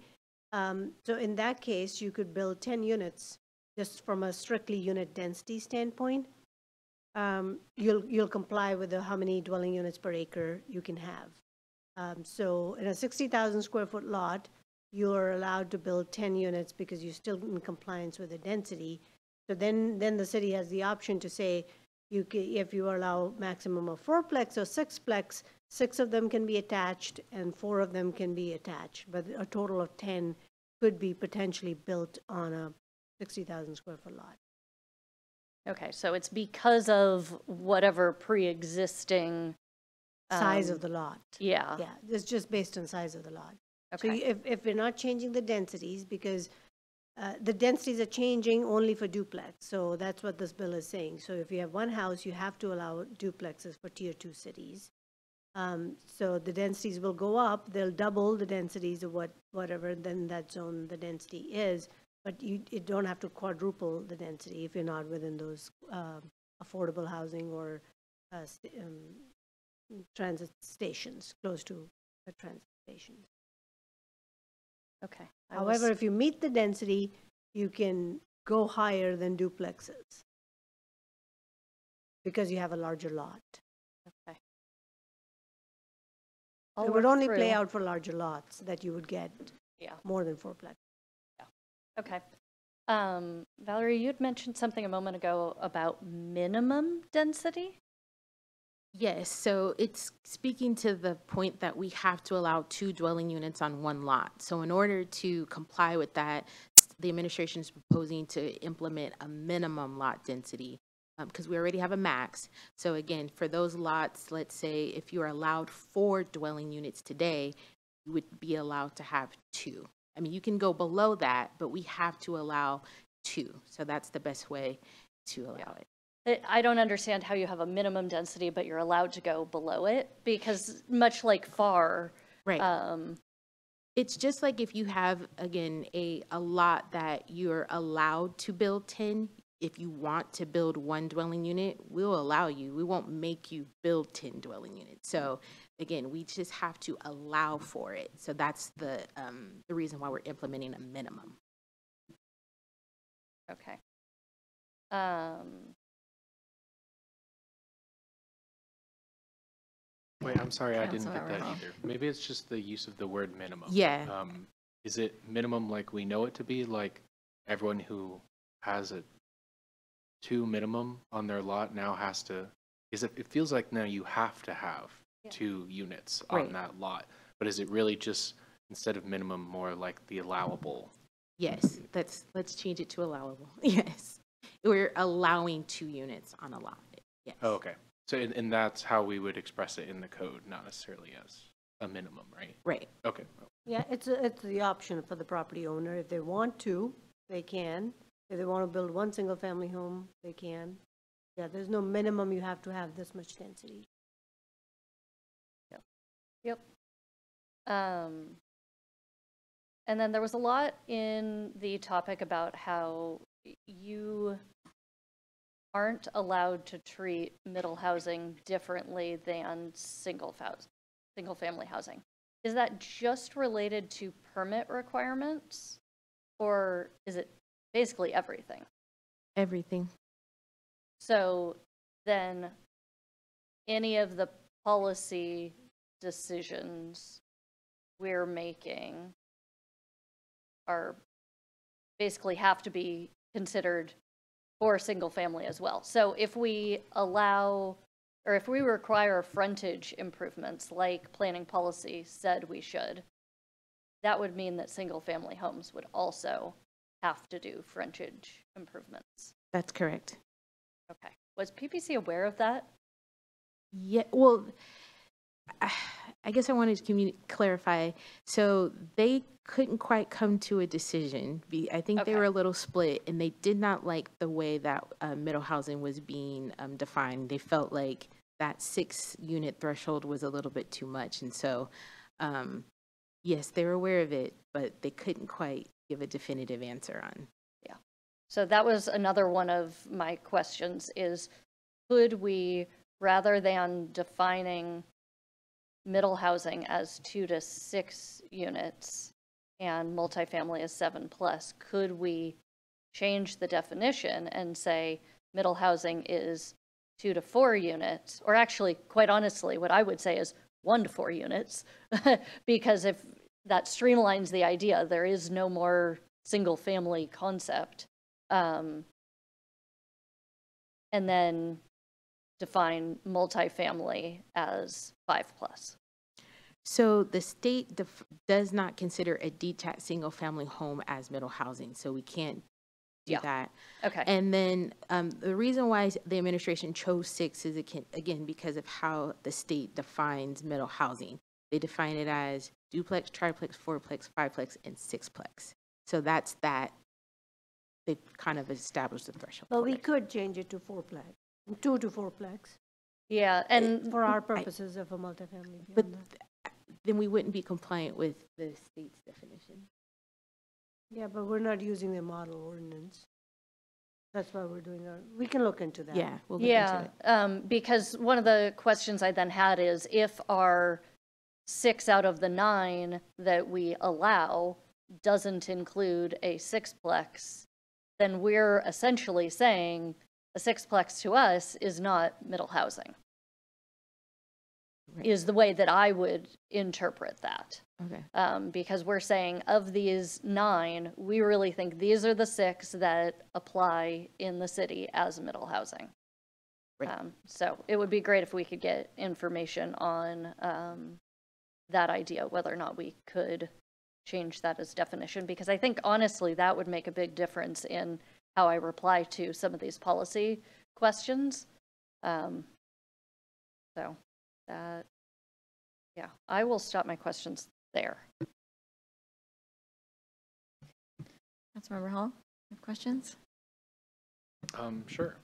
So in that case, you could build 10 units just from a strictly unit density standpoint. You'll comply with how many dwelling units per acre you can have. So in a 60,000 square foot lot, you're allowed to build 10 units because you're still in compliance with the density. So then the city has the option to say, if you allow maximum of fourplex or sixplex, 6 of them can be attached and 4 of them can be attached, but a total of 10 could be potentially built on a 60,000 square foot lot. Okay, so it's because of whatever pre-existing Size of the lot. Yeah. Yeah, it's just based on size of the lot. Okay. So if we're not changing the densities, because the densities are changing only for duplex, so that's what this bill is saying. So if you have one house, you have to allow duplexes for tier 2 cities. So the densities will go up, they'll double the densities of whatever then that zone the density is, but you don't have to quadruple the density if you're not within those affordable housing or transit stations, close to the transit stations. Okay. However, if you meet the density, you can go higher than duplexes because you have a larger lot. Okay. It would only play out for larger lots that you would get more than fourplex. Okay. Valerie, you had mentioned something a moment ago about minimum density. Yes, so it's speaking to the point that we have to allow 2 dwelling units on 1 lot. So in order to comply with that, the administration is proposing to implement a minimum lot density because we already have a max. So again, for those lots, let's say if you are allowed 4 dwelling units today, you would be allowed to have 2. I mean, you can go below that, but we have to allow 2. So that's the best way to allow it. I don't understand how you have a minimum density, but you're allowed to go below it, because much like FAR. Right. It's just like if you have, again, a lot that you're allowed to build 10, if you want to build 1 dwelling unit, we'll allow you. We won't make you build 10 dwelling units. So again, we just have to allow for it. So that's the reason why we're implementing a minimum. Okay. Wait, I'm sorry, I didn't Councilmember get that Hall. either. Maybe it's just the use of the word minimum. Yeah. is it minimum like we know it to be, like everyone who has a 2 minimum on their lot now has to, it feels like now you have to have 2 units on Right. that lot, but is it really just, instead of minimum, more like the allowable? Yes, let's change it to allowable. Yes. We're allowing 2 units on a lot. Yes. Oh, okay. So, and that's how we would express it in the code, not necessarily as a minimum, right? Right. Okay. Yeah, it's the option for the property owner. If they want to, they can. If they want to build one single-family home, they can. Yeah, there's no minimum you have to have this much density. Yep. And then there was a lot in the topic about how you aren't allowed to treat middle housing differently than single-family housing. Is that just related to permit requirements, or is it basically everything? Everything. So then any of the policy decisions we're making are basically have to be considered for single family as well. So if we allow, or if we require frontage improvements like planning policy said we should, that would mean that single family homes would also have to do frontage improvements. That's correct. Okay. Was PPC aware of that? Yeah, well, I guess I wanted to clarify. So they couldn't quite come to a decision. I think they Okay. were a little split, and they did not like the way that middle housing was being defined. They felt like that 6-unit threshold was a little bit too much. And so, yes, they were aware of it, but they couldn't quite give a definitive answer on. Yeah. So that was another one of my questions is, could we, rather than defining middle housing as 2 to 6 units and multifamily as 7+, could we change the definition and say middle housing is 2 to 4 units, or actually, quite honestly, what I would say is 1 to 4 units, because if that streamlines the idea, there is no more single family concept. And then define multifamily as 5+. So the state does not consider a detached single-family home as middle housing, so we can't do that. Okay. And then the reason why the administration chose 6 is, again, because of how the state defines middle housing. They define it as duplex, triplex, fourplex, fiveplex, and sixplex. So that's that. They kind of established the threshold. But for we it. could change it to 4-plex, 2 to 4-plex, Yeah, and for our purposes of a multifamily. But beyond that. then we wouldn't be compliant with the state's definition. Yeah, but we're not using the model ordinance. That's why we're doing we can look into that. Yeah, we'll look into it. because one of the questions I then had is if our 6 out of the 9 that we allow doesn't include a 6-plex, then we're essentially saying a 6-plex to us is not middle housing. Right. Is the way that I would interpret that. Okay. Because we're saying of these 9, we really think these are the 6 that apply in the city as middle housing. Right. So it would be great if we could get information on that idea, whether or not we could change that as definition, because I think honestly that would make a big difference in how I reply to some of these policy questions. So that, yeah, I will stop my questions there. Councilmember Hall, you have questions? Sure.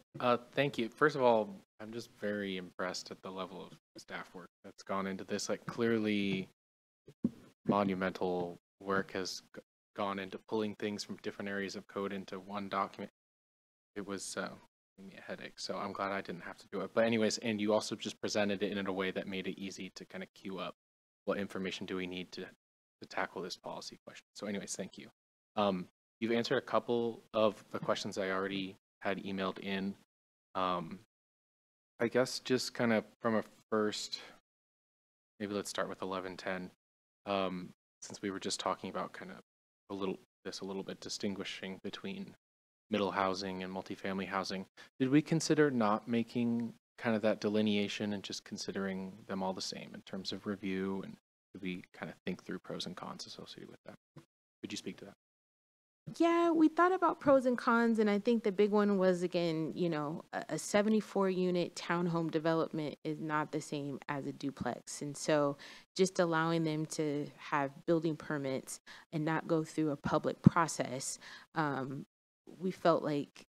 Thank you. First of all, I'm just very impressed at the level of staff work that's gone into this. Like, clearly monumental work has gone into pulling things from different areas of code into one document. It was giving me a headache, so I'm glad I didn't have to do it. But anyways, and you also just presented it in a way that made it easy to kind of queue up what information do we need to tackle this policy question. So anyways, thank you. You've answered a couple of the questions I already had emailed in. I guess just kind of from a first, maybe let's start with 1110. since we were just talking about kind of a little bit distinguishing between middle housing and multifamily housing, did we consider not making kind of that delineation and just considering them all the same in terms of review? And did we kind of think through pros and cons associated with that? Could you speak to that? Yeah, we thought about pros and cons, and I think the big one was, again, a 74 unit townhome development is not the same as a duplex. And so just allowing them to have building permits and not go through a public process, we felt like,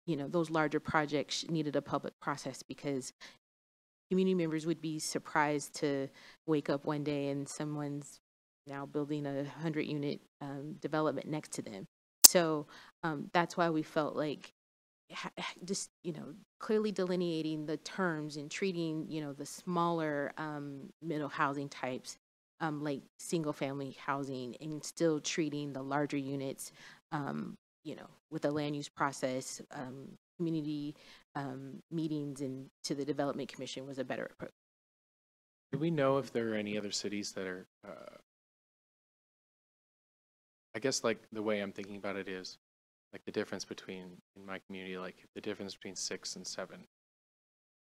those larger projects needed a public process, because community members would be surprised to wake up one day and someone's now building a 100 unit development next to them. So that's why we felt like just, clearly delineating the terms and treating, the smaller middle housing types like single family housing, and still treating the larger units, with a land use process, community meetings, and to the development commission was a better approach. Do we know if there are any other cities that are, I guess like the way I'm thinking about it is like the difference between, in my community, like the difference between 6 and 7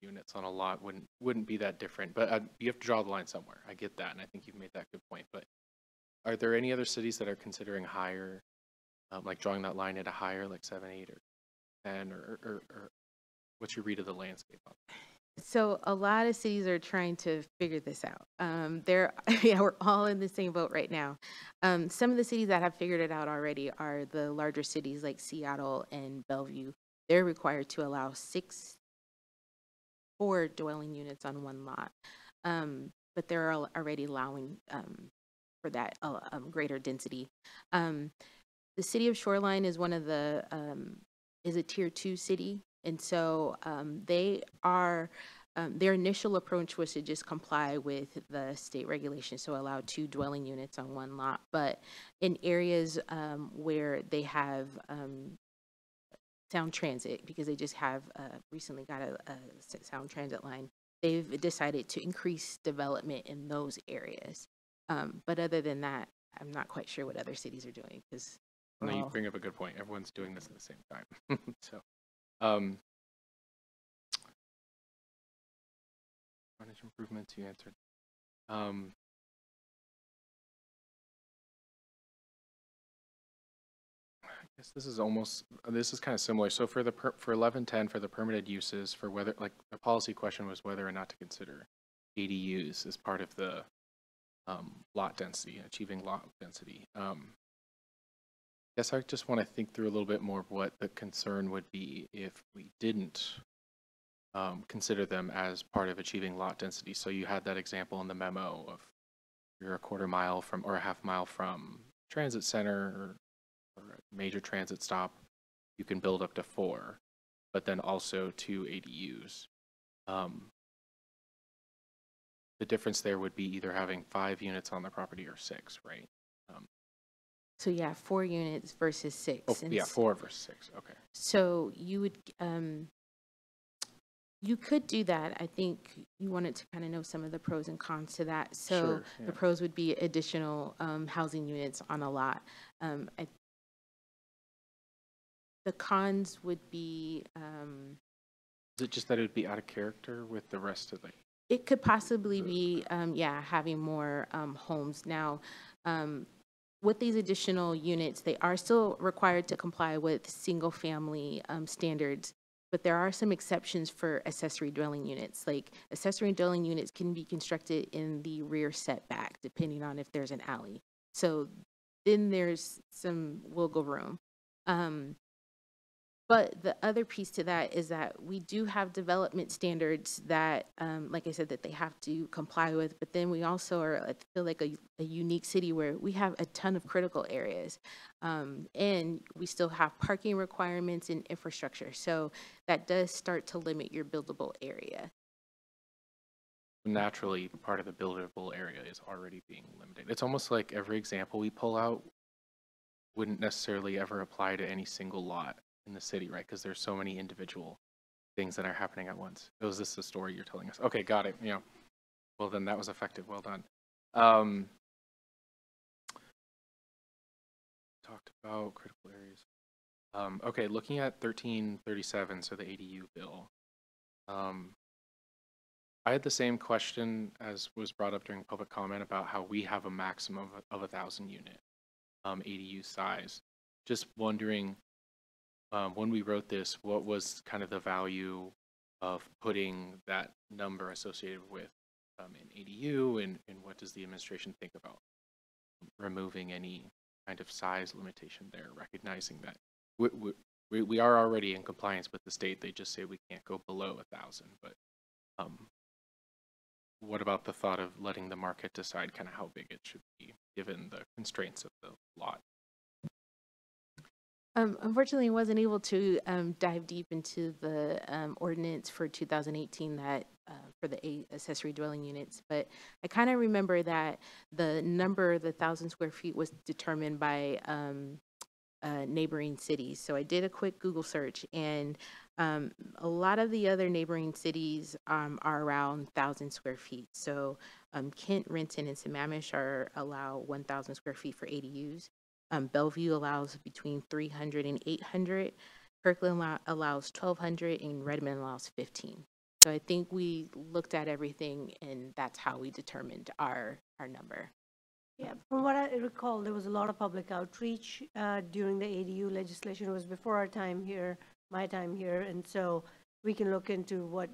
units on a lot wouldn't be that different, but you have to draw the line somewhere. I get that, and I think you've made that good point. But are there any other cities that are considering higher, like drawing that line at a higher, like 7, 8, or 10, or what's your read of the landscape on that? So a lot of cities are trying to figure this out. Yeah, we're all in the same boat right now. Some of the cities that have figured it out already are the larger cities like Seattle and Bellevue. They're required to allow 4 dwelling units on one lot, but they're already allowing for that greater density. The city of Shoreline is one of the is a tier 2 city. And so they are, their initial approach was to just comply with the state regulations, so allow 2 dwelling units on one lot. But in areas where they have sound transit, because they just have recently got a sound transit line, they've decided to increase development in those areas. But other than that, I'm not quite sure what other cities are doing, because No, you bring up a good point. Everyone's doing this at the same time. So, frontage improvements, you answered. I guess this is kind of similar. So for for 1110, for the permitted uses, for whether, like the policy question was whether or not to consider ADUs as part of the lot density, achieving lot density. I guess I just want to think through a little bit more of what the concern would be if we didn't consider them as part of achieving lot density. So you had that example in the memo of you're a quarter mile from or a half mile from transit center or a major transit stop, you can build up to 4, but then also 2 ADUs. The difference there would be either having 5 units on the property or 6, right? So yeah, 4 units versus 6. Oh, yeah, 4 versus 6. Okay. So you would, you could do that. I think you wanted to kind of know some of the pros and cons to that. So Sure, yeah. the pros would be additional housing units on a lot. The cons would be, Is it just that it would be out of character with the rest of the? it could possibly be, yeah, having more homes. Now, with these additional units, they are still required to comply with single family standards, but there are some exceptions for accessory dwelling units. Like accessory dwelling units can be constructed in the rear setback, depending on if there's an alley. So then there's some wiggle room. But the other piece to that is that we do have development standards that, like I said, that they have to comply with. But then we also are, I feel like, a unique city where we have a ton of critical areas. And we still have parking requirements and infrastructure. So that does start to limit your buildable area. Naturally, part of the buildable area is already being limited. It's almost like every example we pull out wouldn't necessarily ever apply to any single lot in the city, right? Because there's so many individual things that are happening at once. Was this the story you're telling us? Okay, got it. Yeah. Well, then that was effective. Well done. talked about critical areas. Okay, looking at 1337, so the ADU bill. I had the same question as was brought up during public comment about how we have a maximum of 1,000 unit ADU size. Just wondering, when we wrote this, what was kind of the value of putting that number associated with an ADU, and what does the administration think about removing any kind of size limitation there, recognizing that we are already in compliance with the state. They just say we can't go below 1,000, but what about the thought of letting the market decide kind of how big it should be given the constraints of the lot? Unfortunately, I wasn't able to dive deep into the ordinance for 2018 that for the accessory dwelling units, but I kind of remember that the number, the 1,000 square feet, was determined by neighboring cities. So I did a quick Google search, and a lot of the other neighboring cities are around 1,000 square feet. So Kent, Renton, and Sammamish allow 1,000 square feet for ADUs. Bellevue allows between 300 and 800. Kirkland allows 1,200, and Redmond allows 15. So I think we looked at everything, and that's how we determined our number. Yeah, from what I recall, there was a lot of public outreach during the ADU legislation. It was before our time here, my time here, and so we can look into what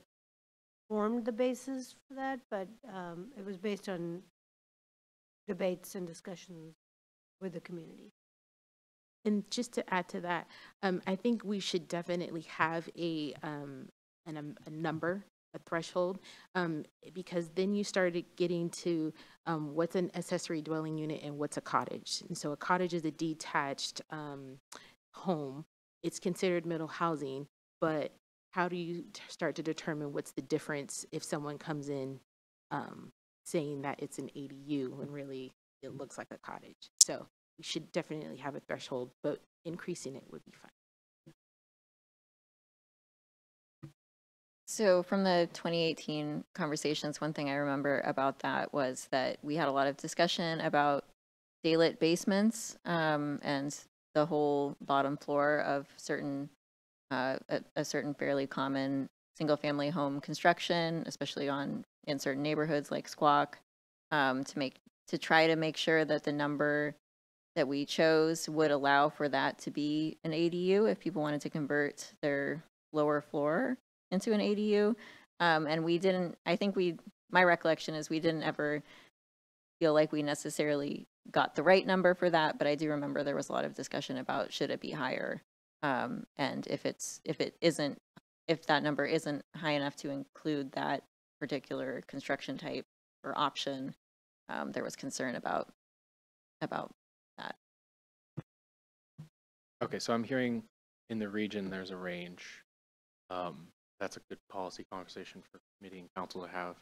formed the basis for that, but it was based on debates and discussions with the community. And just to add to that, I think we should definitely have a number, a threshold, because then you started getting to what's an accessory dwelling unit and what's a cottage. And so a cottage is a detached home. It's considered middle housing, but how do you start to determine what's the difference if someone comes in saying that it's an ADU when really it looks like a cottage? So we should definitely have a threshold, but increasing it would be fine. So from the 2018 conversations, one thing I remember about that was that we had a lot of discussion about daylit basements and the whole bottom floor of certain a certain fairly common single-family home construction, especially in certain neighborhoods like Squawk, to try to make sure that the number that we chose would allow for that to be an ADU if people wanted to convert their lower floor into an ADU. And we didn't, my recollection is we didn't ever feel like we necessarily got the right number for that, but I do remember there was a lot of discussion about should it be higher. And if that number isn't high enough to include that particular construction type or option, there was concern about that. Okay, so I'm hearing in the region there's a range. That's a good policy conversation for committee and council to have,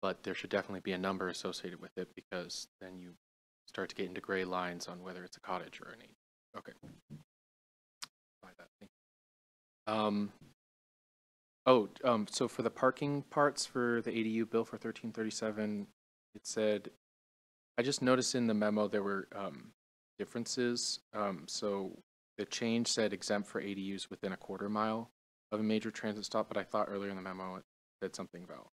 but there should definitely be a number associated with it, because then you start to get into gray lines on whether it's a cottage or an ADU. Okay. By that, thank you. So for the parking parts for the ADU bill for 1337, it said, I just noticed in the memo there were differences. So the change said exempt for ADUs within a quarter mile of a major transit stop, but I thought earlier in the memo it said something about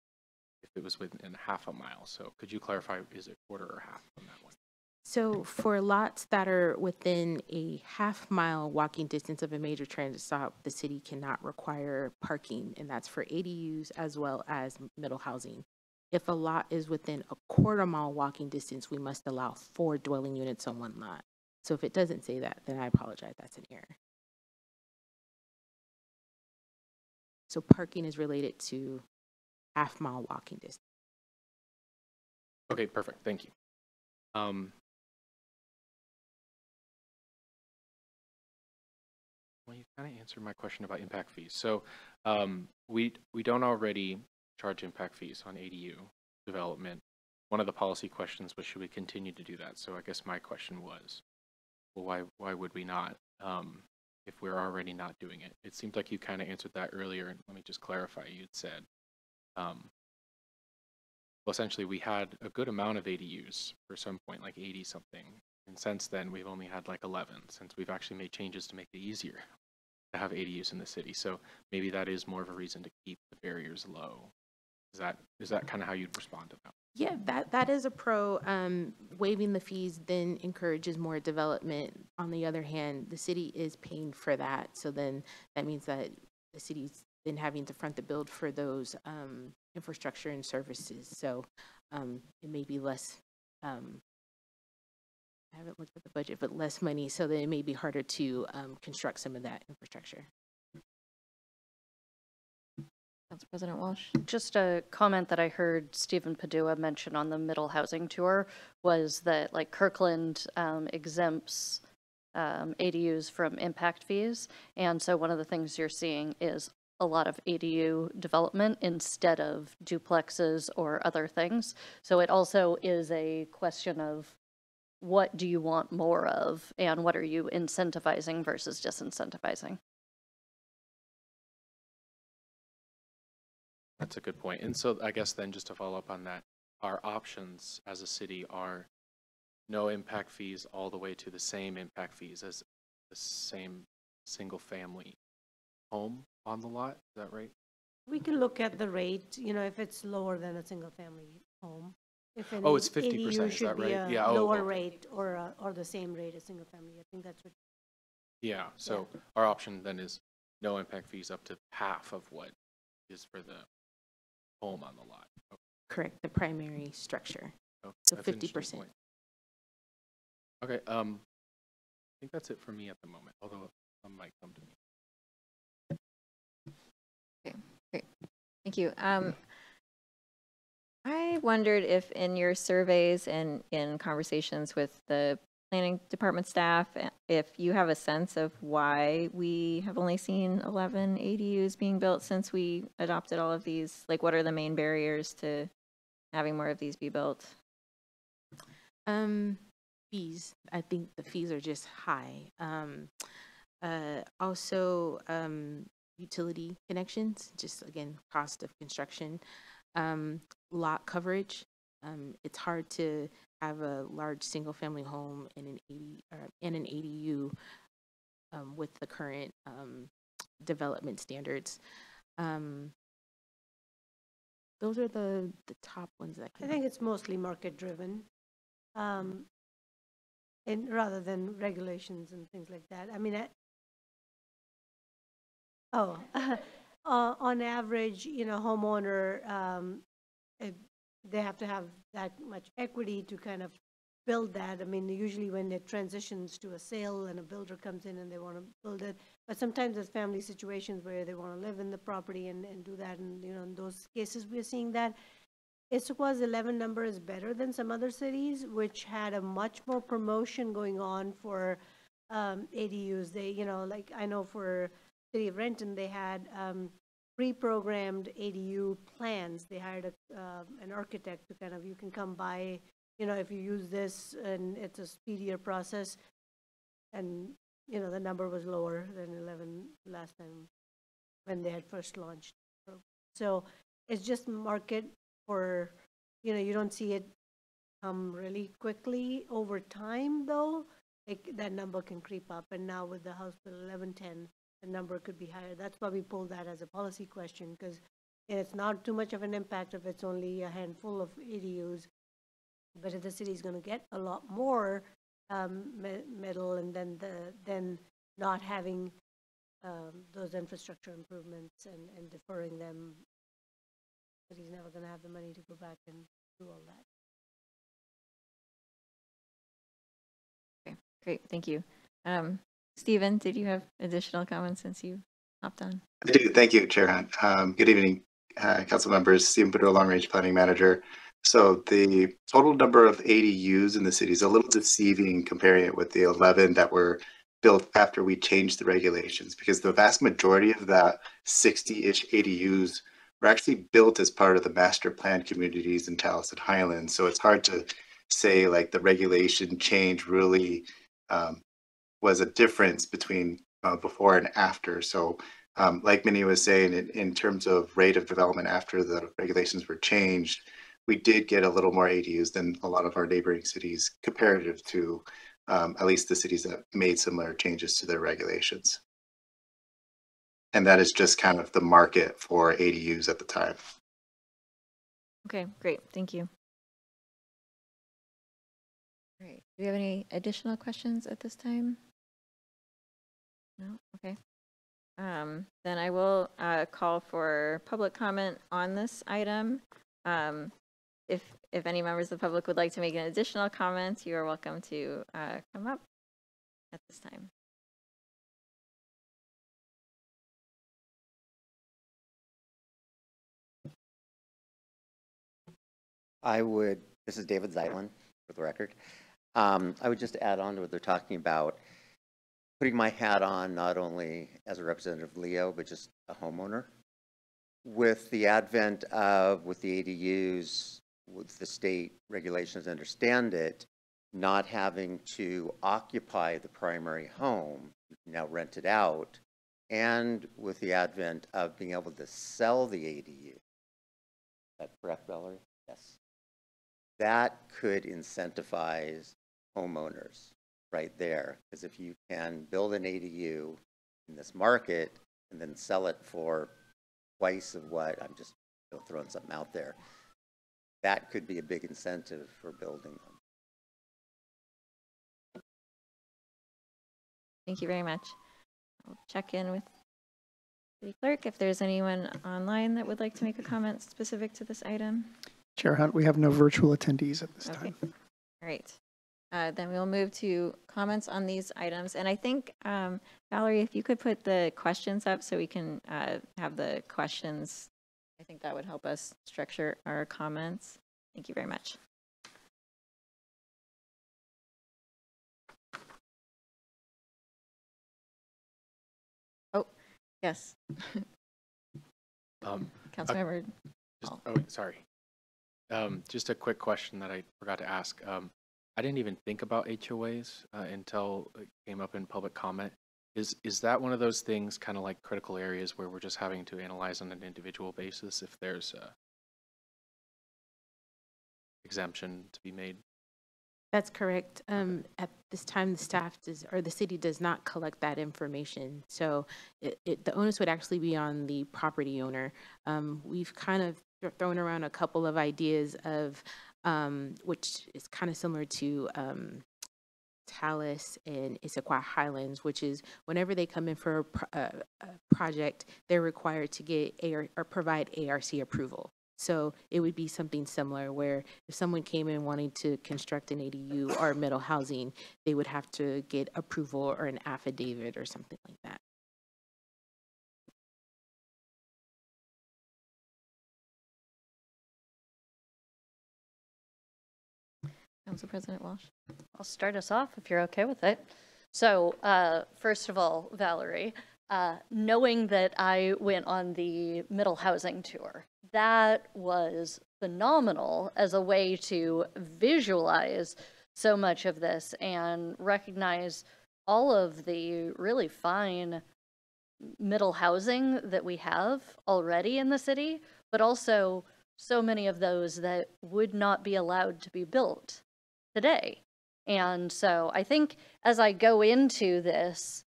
if it was within half a mile. So could you clarify, is it quarter or half on that one? So for lots that are within a half-mile walking distance of a major transit stop, the city cannot require parking, and that's for ADUs as well as middle housing. If a lot is within a quarter-mile walking distance, we must allow 4 dwelling units on one lot. So if it doesn't say that, then I apologize, that's an error. So parking is related to half-mile walking distance. Okay, perfect, thank you. Well, you kind of answered my question about impact fees. So we don't already charge impact fees on ADU development. One of the policy questions was, should we continue to do that? So I guess my question was, well, why would we not if we're already not doing it? It seemed like you kind of answered that earlier, and let me just clarify. You'd said, well, essentially we had a good amount of ADUs for some point, like 80 something, And since then, we've only had like 11, since we've actually made changes to make it easier to have ADUs in the city. So maybe that is more of a reason to keep the barriers low. Is that kind of how you'd respond to that? Yeah, that is a pro. Waiving the fees then encourages more development. On the other hand, the city is paying for that. So then that means that the city's then having to front the bill for those infrastructure and services. So it may be less, I haven't looked at the budget, but less money. So then it may be harder to construct some of that infrastructure. Council President Walsh. Just a comment that I heard Stephen Padua mention on the middle housing tour was that like Kirkland exempts ADUs from impact fees. And so one of the things you're seeing is a lot of ADU development instead of duplexes or other things. So it also is a question of what do you want more of and what are you incentivizing versus disincentivizing? That's a good point. And so I guess then just to follow up on that, our options as a city are no impact fees all the way to the same impact fees as the same single family home on the lot. Is that right? We can look at the rate, you know, if it's lower than a single family home. If an Oh, it's 50%, ADU is that should be right? a Yeah, oh, lower okay. rate or the same rate as single family. I think that's what. Yeah. So our option then is no impact fees up to half of what is for the home on the lot. Okay. Correct, the primary structure. Oh, So that's an interesting 50%. point. Okay. I think that's it for me at the moment, although some might come to me. Okay, great. Thank you. I wondered if in your surveys and in conversations with the planning department staff, if you have a sense of why we have only seen 11 ADUs being built since we adopted all of these. Like, what are the main barriers to having more of these be built? Fees. I think the fees are just high. Also, utility connections, just again, cost of construction. Lot coverage. It's hard to have a large single-family home and an ADU with the current development standards. Those are the top ones that I think it's mostly market driven, and rather than regulations and things like that. I mean, on average, you know, homeowner, they have to have that much equity to kind of build that. I mean, usually when it transitions to a sale and a builder comes in and they want to build it, but sometimes there's family situations where they want to live in the property and do that. And, you know, in those cases, we're seeing that. Issaquah's 11 number is better than some other cities, which had a much more promotion going on for ADUs. They, you know, like I know for City of Renton, they had pre-programmed ADU plans. They hired an architect to kind of, you can come by, you know, if you use this and it's a speedier process. And, you know, the number was lower than 11 last time when they had first launched. So it's just market for, you know, you don't see it come really quickly over time though. That number can creep up. And now with the House Bill 1110, the number could be higher. That's why we pulled that as a policy question, because it's not too much of an impact if it's only a handful of ADUs. But if the city's going to get a lot more middle and then not having those infrastructure improvements and deferring them, the city's never going to have the money to go back and do all that. Okay, great, thank you. Stephen, did you have additional comments since you hopped on? I do. Thank you, Chair Hunt. Good evening, council members. Stephen Padua, Long Range Planning Manager. So the total number of ADUs in the city is a little deceiving comparing it with the 11 that were built after we changed the regulations, because the vast majority of that 60-ish ADUs were actually built as part of the master plan communities in Taos and Highlands. So it's hard to say like the regulation change really was a difference between before and after. So like Minnie was saying, in terms of rate of development after the regulations were changed, we did get a little more ADUs than a lot of our neighboring cities comparative to at least the cities that made similar changes to their regulations. And that is just kind of the market for ADUs at the time. Okay, great. Thank you. All right. Do we have any additional questions at this time? No? Okay. Then I will call for public comment on this item. If any members of the public would like to make an additional comment, you are welcome to come up at this time. This is David Zeitlin, for the record. I would just add on to what they're talking about, putting my hat on not only as a representative of Leo, but just a homeowner. With the advent of, with the ADUs, with the state regulations, understand it, not having to occupy the primary home, now rent it out, and with the advent of being able to sell the ADU. Is that correct, Valerie? Yes. That could incentivize homeowners right there, because if you can build an ADU in this market and then sell it for twice of what, I'm just throwing something out there, that could be a big incentive for building them. Thank you very much. I'll check in with City Clerk if there's anyone online that would like to make a comment specific to this item. Chair Hunt, we have no virtual attendees at this Okay. time. All right. Then we'll move to comments on these items. And I think, Valerie, if you could put the questions up so we can have the questions, I think that would help us structure our comments. Thank you very much. Oh, yes. Councilmember. Sorry. Just a quick question that I forgot to ask. I didn't even think about HOAs until it came up in public comment. Is that one of those things, kind of like critical areas, where we're just having to analyze on an individual basis if there's a exemption to be made? That's correct. At this time, the staff or the city does not collect that information. So the onus would actually be on the property owner. We've kind of thrown around a couple of ideas of, which is kind of similar to Talus and Issaquah Highlands, which is whenever they come in for a project, they're required to get or provide ARC approval. So it would be something similar where if someone came in wanting to construct an ADU or middle housing, they would have to get approval or an affidavit or something like that. Council President Walsh. I'll start us off if you're okay with it. So first of all, Valerie, knowing that I went on the middle housing tour, that was phenomenal as a way to visualize so much of this and recognize all of the really fine middle housing that we have already in the city, but also so many of those that would not be allowed to be built today. And so I think as I go into this,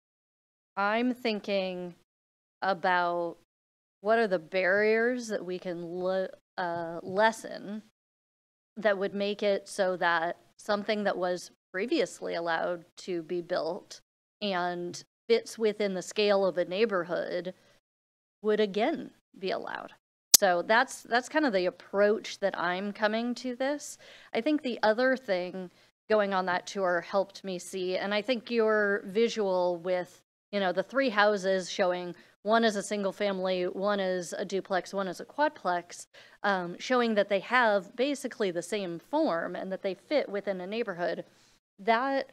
I'm thinking about what are the barriers that we can lessen that would make it so that something that was previously allowed to be built and fits within the scale of a neighborhood would again be allowed. So that's kind of the approach that I'm coming to this. I think the other thing going on that tour helped me see, and I think your visual with, you know, the three houses showing one is a single family, one is a duplex, one is a quadplex, showing that they have basically the same form and that they fit within a neighborhood. That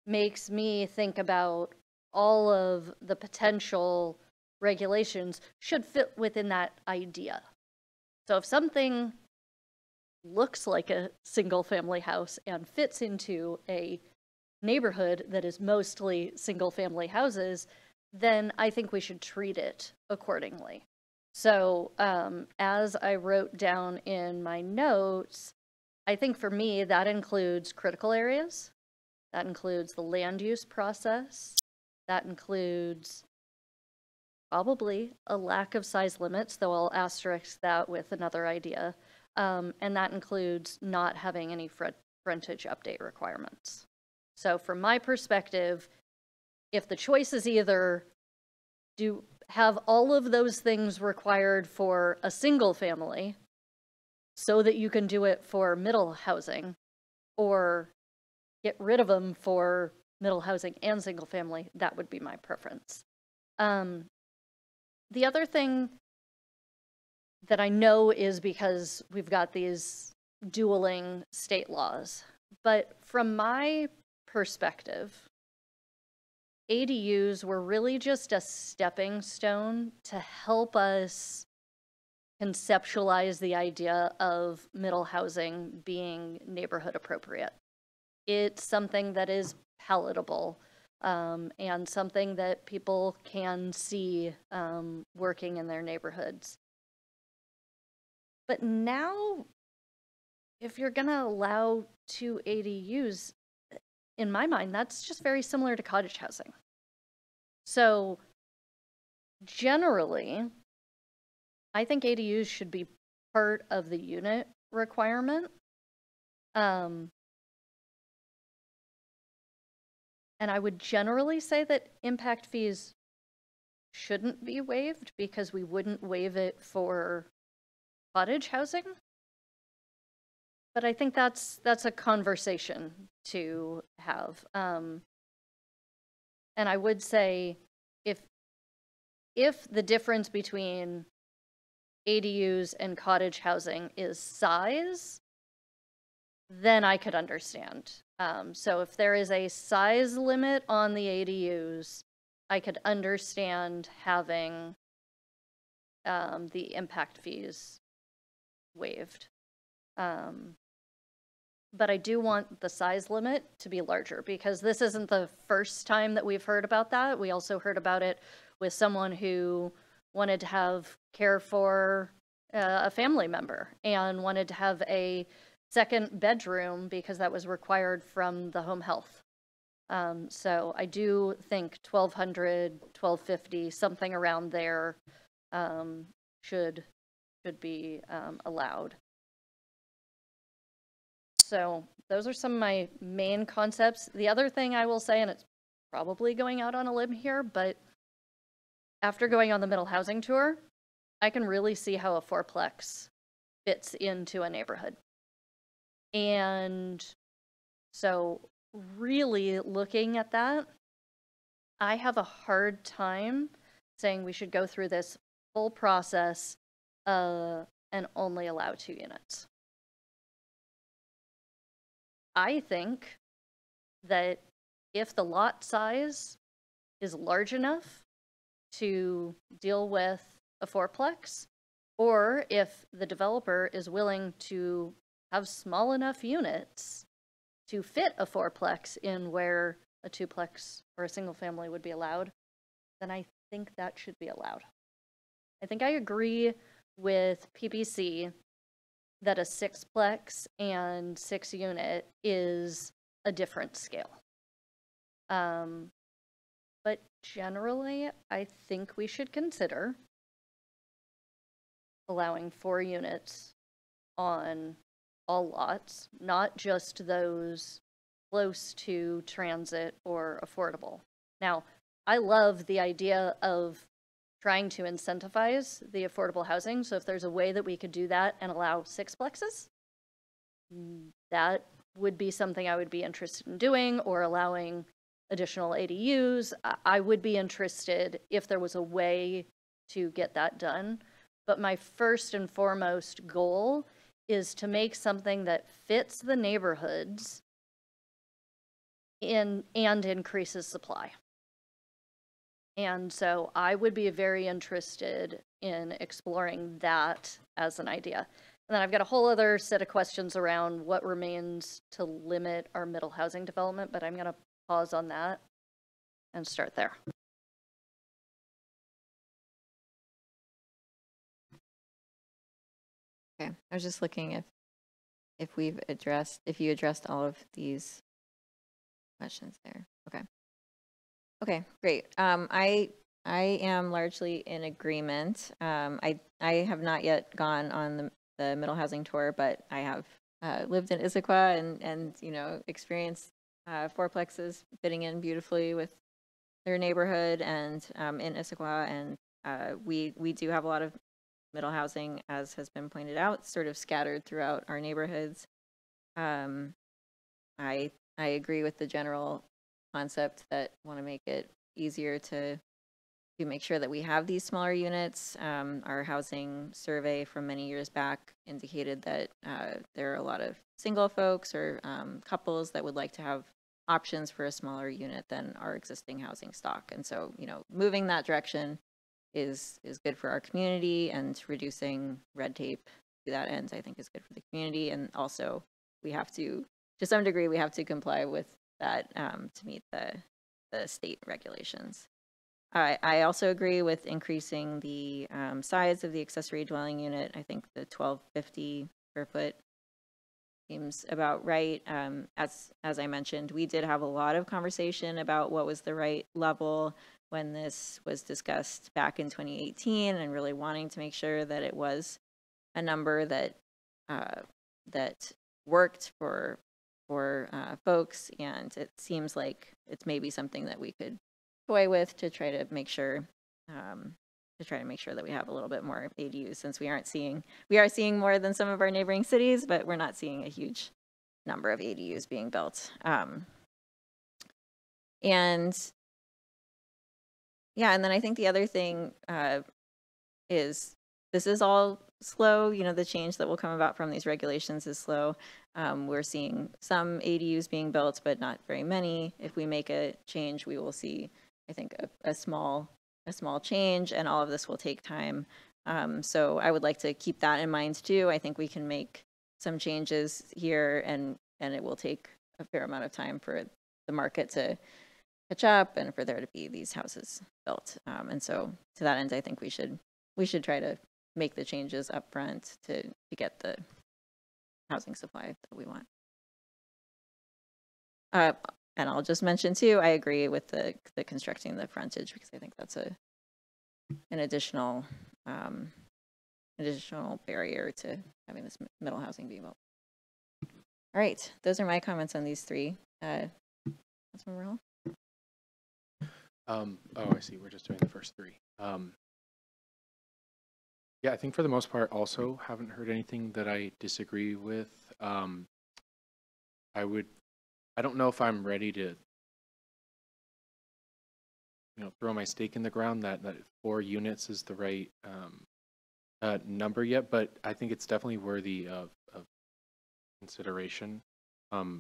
makes me think about all of the potential regulations should fit within that idea. So if something looks like a single family house and fits into a neighborhood that is mostly single family houses, then I think we should treat it accordingly. So as I wrote down in my notes, I think for me that includes critical areas. That includes the land use process. That includes probably a lack of size limits, though I'll asterisk that with another idea. And that includes not having any frontage update requirements. So from my perspective, if the choice is either have all of those things required for a single family so that you can do it for middle housing, or get rid of them for middle housing and single family, that would be my preference. The other thing that I know is because we've got these dueling state laws, but from my perspective, ADUs were really just a stepping stone to help us conceptualize the idea of middle housing being neighborhood appropriate. It's something that is palatable and something that people can see working in their neighborhoods. But now, if you're going to allow 2 ADUs, in my mind, that's just very similar to cottage housing. So generally, I think ADUs should be part of the unit requirement. And I would generally say that impact fees shouldn't be waived because we wouldn't waive it for cottage housing. But I think that's a conversation to have. And I would say if the difference between ADUs and cottage housing is size, then I could understand. So if there is a size limit on the ADUs, I could understand having the impact fees waived. But I do want the size limit to be larger because this isn't the first time that we've heard about that. We also heard about it with someone who wanted to have care for a family member and wanted to have a second bedroom because that was required from the home health. So I do think 1,200, 1,250, something around there should be allowed. So those are some of my main concepts. The other thing I will say, and it's probably going out on a limb here, but after going on the middle housing tour, I can really see how a fourplex fits into a neighborhood. And so really looking at that, I have a hard time saying we should go through this full process and only allow 2 units. I think that if the lot size is large enough to deal with a fourplex, or if the developer is willing to have small enough units to fit a fourplex in where a twoplex or a single family would be allowed, then I think that should be allowed. I think I agree with PPC that a 6plex and 6 unit is a different scale. But generally, I think we should consider allowing 4 units on all lots, not just those close to transit or affordable. Now, I love the idea of trying to incentivize the affordable housing. So if there's a way that we could do that and allow 6plexes, that would be something I would be interested in doing, or allowing additional ADUs. I would be interested if there was a way to get that done. But my first and foremost goal is to make something that fits the neighborhoods and increases supply. And so I would be very interested in exploring that as an idea. And then I've got a whole other set of questions around what remains to limit our middle housing development, but I'm going to pause on that and start there. Okay, I was just looking if you addressed all of these questions there. Okay. Okay, great. I am largely in agreement. I have not yet gone on the middle housing tour, but I have lived in Issaquah and you know, experienced fourplexes fitting in beautifully with their neighborhood and in Issaquah, and we do have a lot of middle housing, as has been pointed out, sort of scattered throughout our neighborhoods. I agree with the general concept that want to make it easier to make sure that we have these smaller units. Our housing survey from many years back indicated that there are a lot of single folks or couples that would like to have options for a smaller unit than our existing housing stock. And so, you know, moving that direction is good for our community, and reducing red tape to that end, I think, is good for the community. And also, we have to some degree, we have to comply with that to meet the state regulations. I also agree with increasing the size of the accessory dwelling unit. I think the 1,250 square foot seems about right. As I mentioned, we did have a lot of conversation about what was the right level when this was discussed back in 2018, and really wanting to make sure that it was a number that that worked for folks. And it seems like it's maybe something that we could toy with to try to make sure that we have a little bit more ADUs, since we are seeing more than some of our neighboring cities, but we're not seeing a huge number of ADUs being built. And yeah, and then I think the other thing is this is all slow. You know, the change that will come about from these regulations is slow. We're seeing some ADUs being built, but not very many. If we make a change, we will see, I think, a small change, and all of this will take time. So I would like to keep that in mind too. I think we can make some changes here, and it will take a fair amount of time for the market to catch up and for there to be these houses built. And so to that end, I think we should try to make the changes up front to get the housing supply that we want. And I'll just mention too, I agree with the constructing the frontage, because I think that's an additional barrier to having this middle housing be built. All right, those are my comments on these three. Councilmember Hall? Oh, I see. We're just doing the first three. Yeah, I think for the most part, also haven't heard anything that I disagree with. I don't know if I'm ready to, throw my stake in the ground that 4 units is the right number yet, but I think it's definitely worthy of consideration. At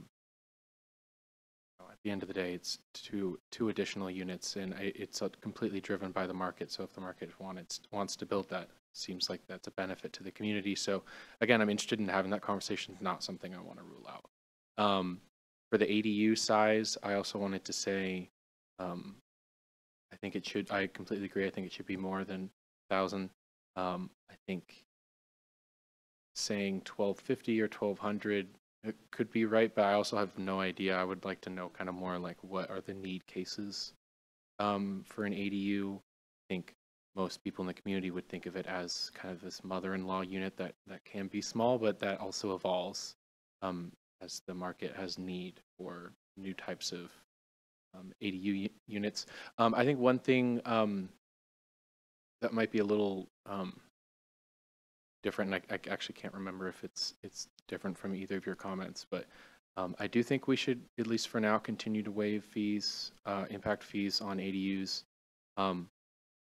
the end of the day, it's two additional units, and it's completely driven by the market. So if the market wants to build that, seems like that's a benefit to the community. So again, I'm interested in having that conversation. It's not something I want to rule out. For the ADU size, I also wanted to say, I think it should, I completely agree. I think it should be more than 1,000. I think saying 1,250 or 1,200, it could be right, but I also have no idea. I would like to know kind of more like what are the need cases for an ADU. I think most people in the community would think of it as kind of this mother-in-law unit that can be small, but that also evolves as the market has need for new types of ADU units. I think one thing that might be a little different, and I actually can't remember if it's different from either of your comments, but I do think we should, at least for now, continue to waive fees, impact fees on ADUs,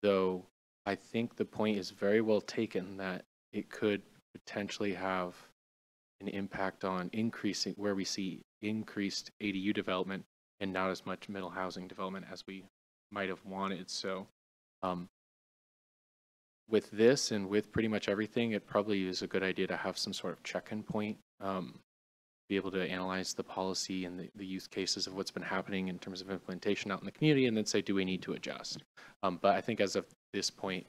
though I think the point is very well taken that it could potentially have an impact on increasing, where we see increased ADU development and not as much middle housing development as we might have wanted. So with this and with pretty much everything, it probably is a good idea to have some sort of check-in point, be able to analyze the policy and the use cases of what's been happening in terms of implementation out in the community, and then say, do we need to adjust? But I think as of this point,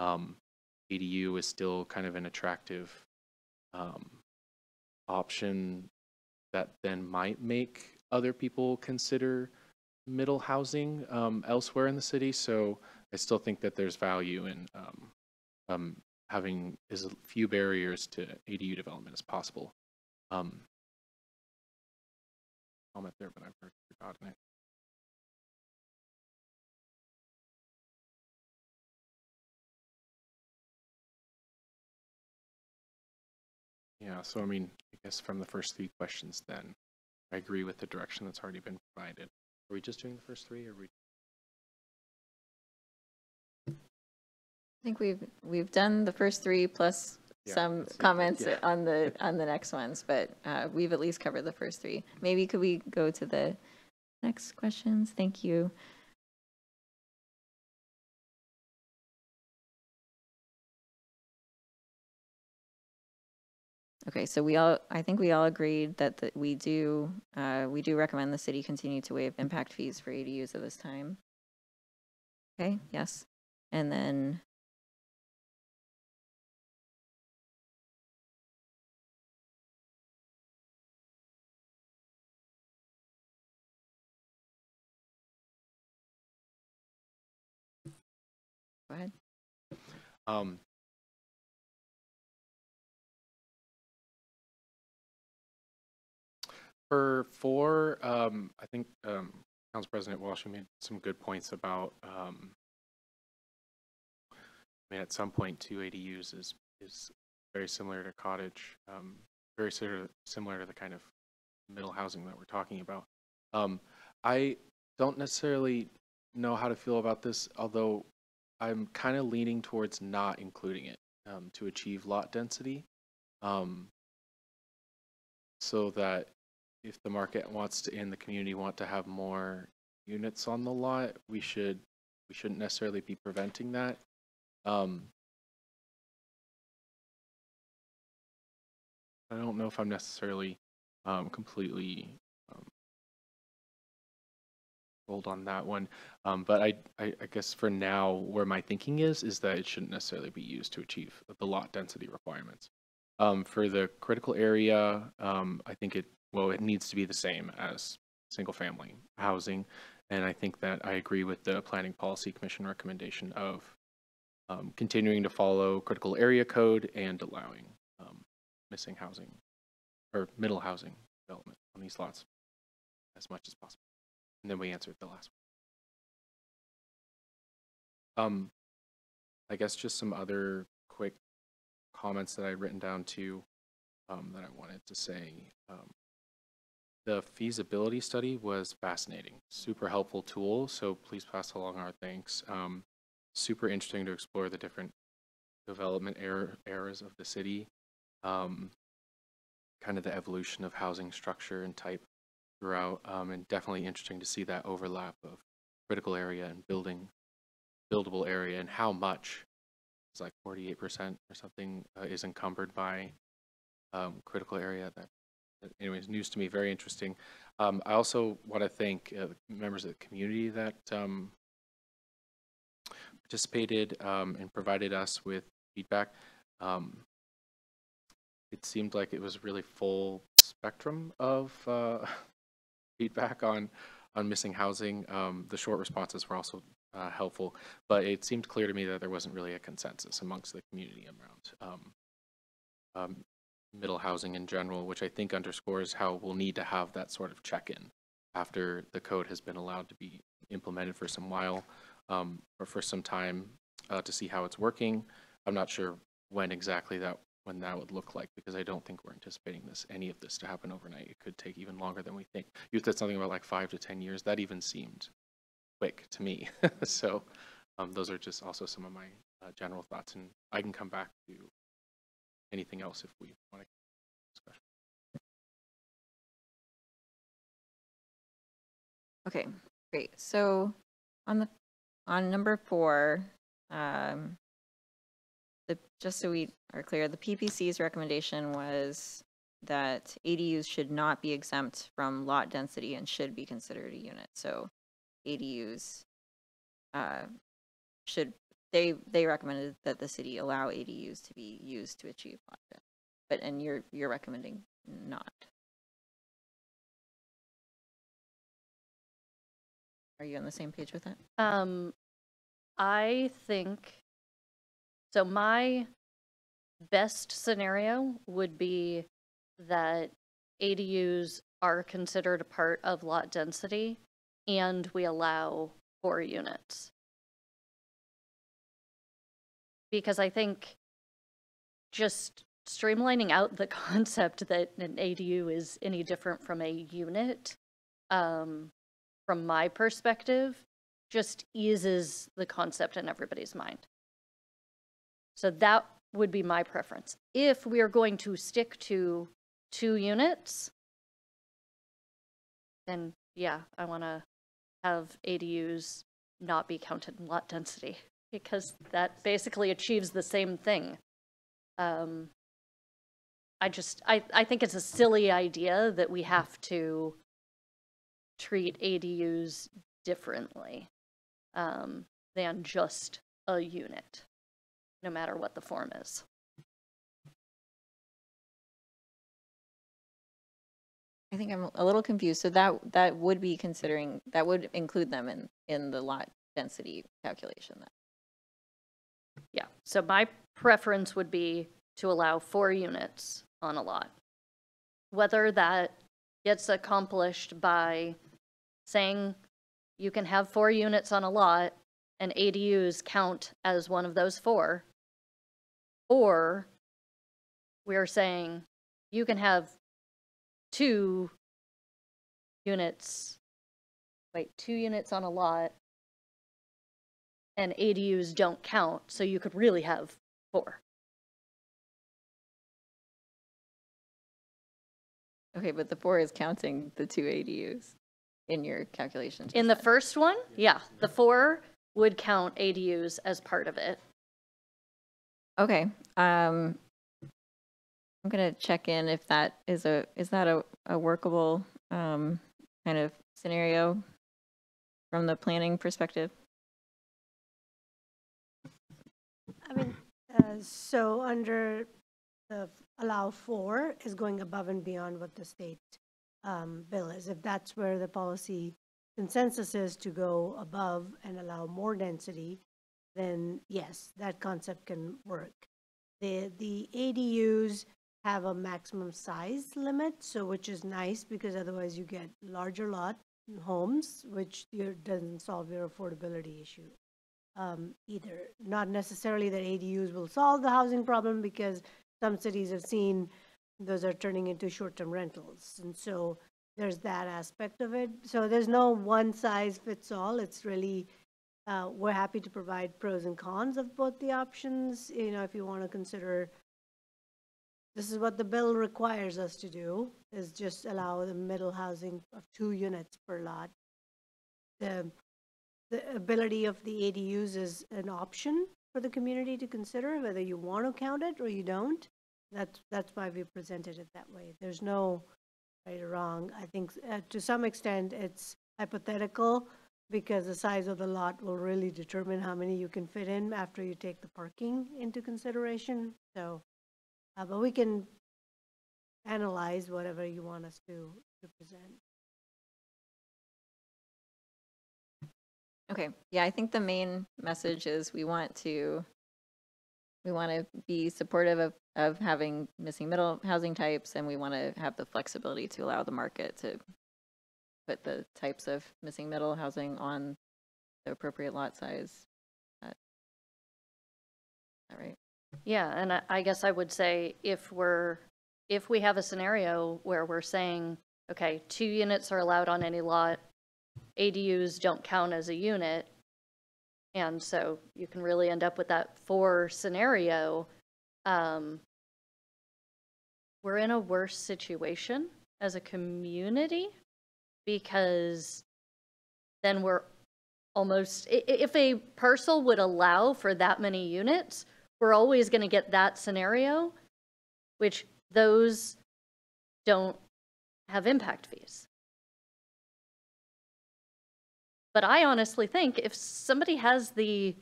ADU is still kind of an attractive option that then might make other people consider middle housing elsewhere in the city. So I still think that there's value in having as few barriers to ADU development as possible. Comment there, but I've forgotten it. Yeah, so I mean, I guess from the first 3 questions then, I agree with the direction that's already been provided. Are we just doing the first 3 or are we? I think we've done the first 3 plus some comments on the next ones, but we've at least covered the first 3. Maybe could we go to the next questions? Thank you. Okay, so I think we all agreed that we do recommend the city continue to waive impact fees for ADUs at this time. Okay, yes. And then go ahead. For 4, I think Council President Walsh made some good points about. I mean, at some point, 2 ADUs is very similar to cottage, very similar to the kind of middle housing that we're talking about. I don't necessarily know how to feel about this, although I'm kind of leaning towards not including it to achieve lot density, so that if the market wants to, and the community want to have more units on the lot, we shouldn't necessarily be preventing that. I don't know if I'm necessarily completely rolled on that one, but I guess for now, where my thinking is that it shouldn't necessarily be used to achieve the lot density requirements. For the critical area, I think it needs to be the same as single family housing. And I think that I agree with the Planning Policy Commission recommendation of continuing to follow critical area code and allowing missing housing or middle housing development on these lots as much as possible. And then we answered the last one. I guess just some other quick comments that I'd written down too, that I wanted to say. The feasibility study was fascinating, super helpful tool. So please pass along our thanks. Super interesting to explore the different development eras of the city, kind of the evolution of housing structure and type throughout, and definitely interesting to see that overlap of critical area and buildable area, and how much, it's like 48% or something, is encumbered by critical area. That, anyways, news to me, very interesting. I also want to thank members of the community that participated and provided us with feedback. It seemed like it was really full spectrum of feedback on missing housing. The short responses were also helpful, but it seemed clear to me that there wasn't really a consensus amongst the community around middle housing in general, which I think underscores how we'll need to have that sort of check-in after the code has been allowed to be implemented for some while, or for some time, to see how it's working. I'm not sure when exactly that would look like, because I don't think we're anticipating any of this to happen overnight. It could take even longer than we think. You said something about like 5 to 10 years. That even seemed quick to me. So those are just also some of my general thoughts, and I can come back to anything else if we want to discussion. Okay, great. So on number 4, just so we are clear, the PPC's recommendation was that ADUs should not be exempt from lot density and should be considered a unit. So ADUs they recommended that the city allow ADUs to be used to achieve lot density. And you're recommending not. Are you on the same page with that? I think, so my best scenario would be that ADUs are considered a part of lot density and we allow 4 units. Because I think just streamlining out the concept that an ADU is any different from a unit, from my perspective, just eases the concept in everybody's mind. So that would be my preference. If we are going to stick to 2 units, then yeah, I want to have ADUs not be counted in lot density, because that basically achieves the same thing. I think it's a silly idea that we have to treat ADUs differently than just a unit, no matter what the form is. I think I'm a little confused. So that would be considering, that would include them in the lot density calculation then. Yeah, so my preference would be to allow 4 units on a lot. Whether that gets accomplished by saying you can have 4 units on a lot and ADUs count as one of those 4, or we're saying you can have 2 units on a lot and ADUs don't count, so you could really have 4. Okay, but the 4 is counting the 2 ADUs in your calculations. In the first one, yeah, the 4 would count ADUs as part of it. Okay, I'm gonna check in if that is a workable kind of scenario from the planning perspective. I mean, so under the allow 4 is going above and beyond what the state bill is. If that's where the policy consensus is to go above and allow more density, then yes, that concept can work. The ADUs have a maximum size limit, so which is nice because otherwise you get larger lot homes, which doesn't solve your affordability issue either. Not necessarily that ADUs will solve the housing problem, because some cities have seen those are turning into short-term rentals. And so there's that aspect of it. So there's no one size fits all. It's really, we're happy to provide pros and cons of both the options. You know, if you want to consider, this is what the bill requires us to do, is just allow the middle housing of 2 units per lot. The ability of the ADUs is an option for the community to consider, whether you want to count it or you don't. That's why we presented it that way. There's no right or wrong. I think to some extent it's hypothetical, because the size of the lot will really determine how many you can fit in after you take the parking into consideration. So, but we can analyze whatever you want us to present. Okay, yeah, I think the main message is we want to be supportive of having missing middle housing types, and we want to have the flexibility to allow the market to put the types of missing middle housing on the appropriate lot size. Is that right? Yeah, and I guess I would say if we have a scenario where we're saying, okay, 2 units are allowed on any lot, ADUs don't count as a unit, and so you can really end up with that 4 scenario, we're in a worse situation as a community, because then we're almost, if a parcel would allow for that many units, we're always going to get that scenario, which those don't have impact fees. But I honestly think if somebody has the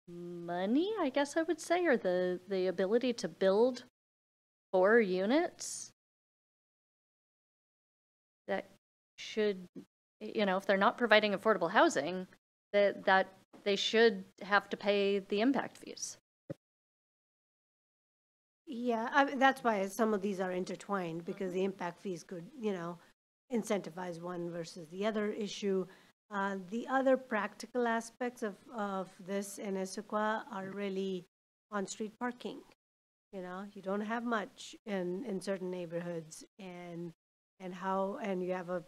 money, I guess I would say, or the ability to build 4 units, that should you know, if they're not providing affordable housing, that they should have to pay the impact fees. Yeah, that's why some of these are intertwined, because the impact fees could, incentivize one versus the other issue. The other practical aspects of this in Issaquah are really on-street parking. You don't have much in certain neighborhoods, and you have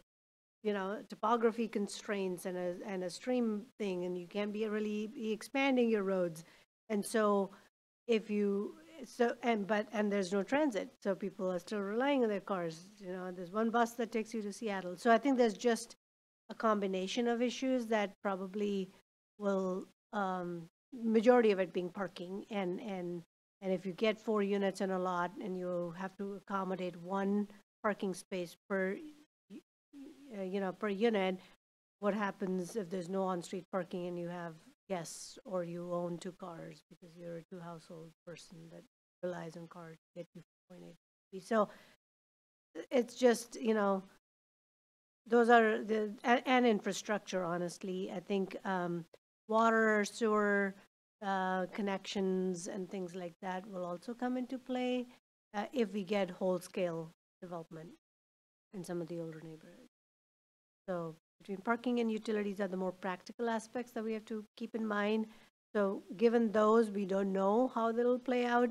topography constraints and a stream thing, and you can't be really be expanding your roads. And so and there's no transit, so people are still relying on their cars. There's one bus that takes you to Seattle. So I think there's just a combination of issues that probably will, majority of it being parking, and if you get 4 units in a lot and you have to accommodate 1 parking space per unit, what happens if there's no on-street parking and you have guests, or you own 2 cars because you're a 2-household person that relies on cars to get you from point A to B. So it's just, those are and infrastructure, honestly. I think water, sewer connections and things like that will also come into play if we get whole-scale development in some of the older neighborhoods. So between parking and utilities are the more practical aspects that we have to keep in mind. So given those, we don't know how they'll play out.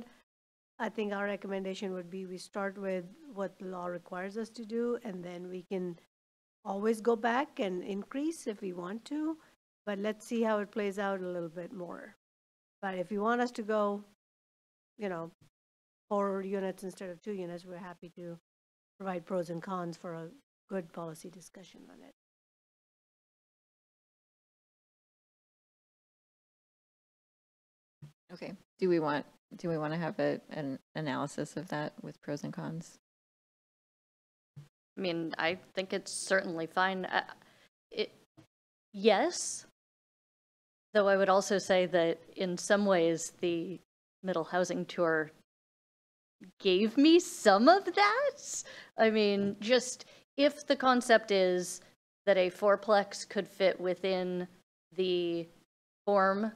I think our recommendation would be we start with what the law requires us to do, and then we can always go back and increase if we want to, but let's see how it plays out a little bit more. But if you want us to go, 4 units instead of 2 units, we're happy to provide pros and cons for a good policy discussion on it. Okay. Do we want to have an analysis of that with pros and cons? I mean, I think it's certainly fine. Yes, though I would also say that in some ways the middle housing tour gave me some of that. I mean, just if the concept is that a 4-plex could fit within the form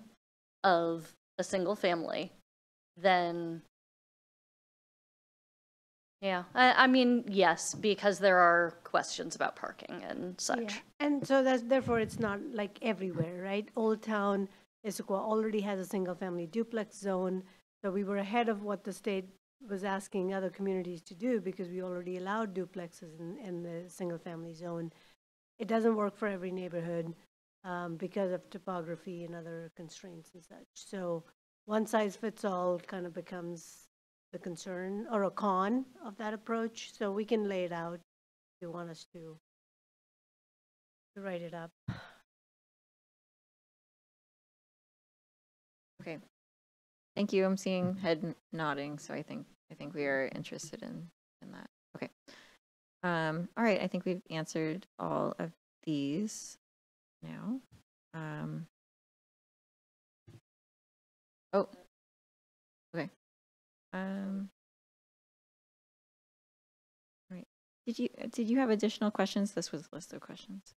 of a single family, then yeah, I mean, yes, because there are questions about parking and such. Yeah. And so therefore it's not like everywhere, right? Old Town, Issaquah already has a single family duplex zone. So we were ahead of what the state was asking other communities to do, because we already allowed duplexes in the single family zone. It doesn't work for every neighborhood because of topography and other constraints and such. So one size fits all kind of becomes the concern or a con of that approach. So we can lay it out if you want us to write it up. Okay. Thank you. I'm seeing head nodding, so I think we are interested in that. Okay. All right. I think we've answered all of these now. Oh. Okay. Right. Did you have additional questions? This was a list of questions.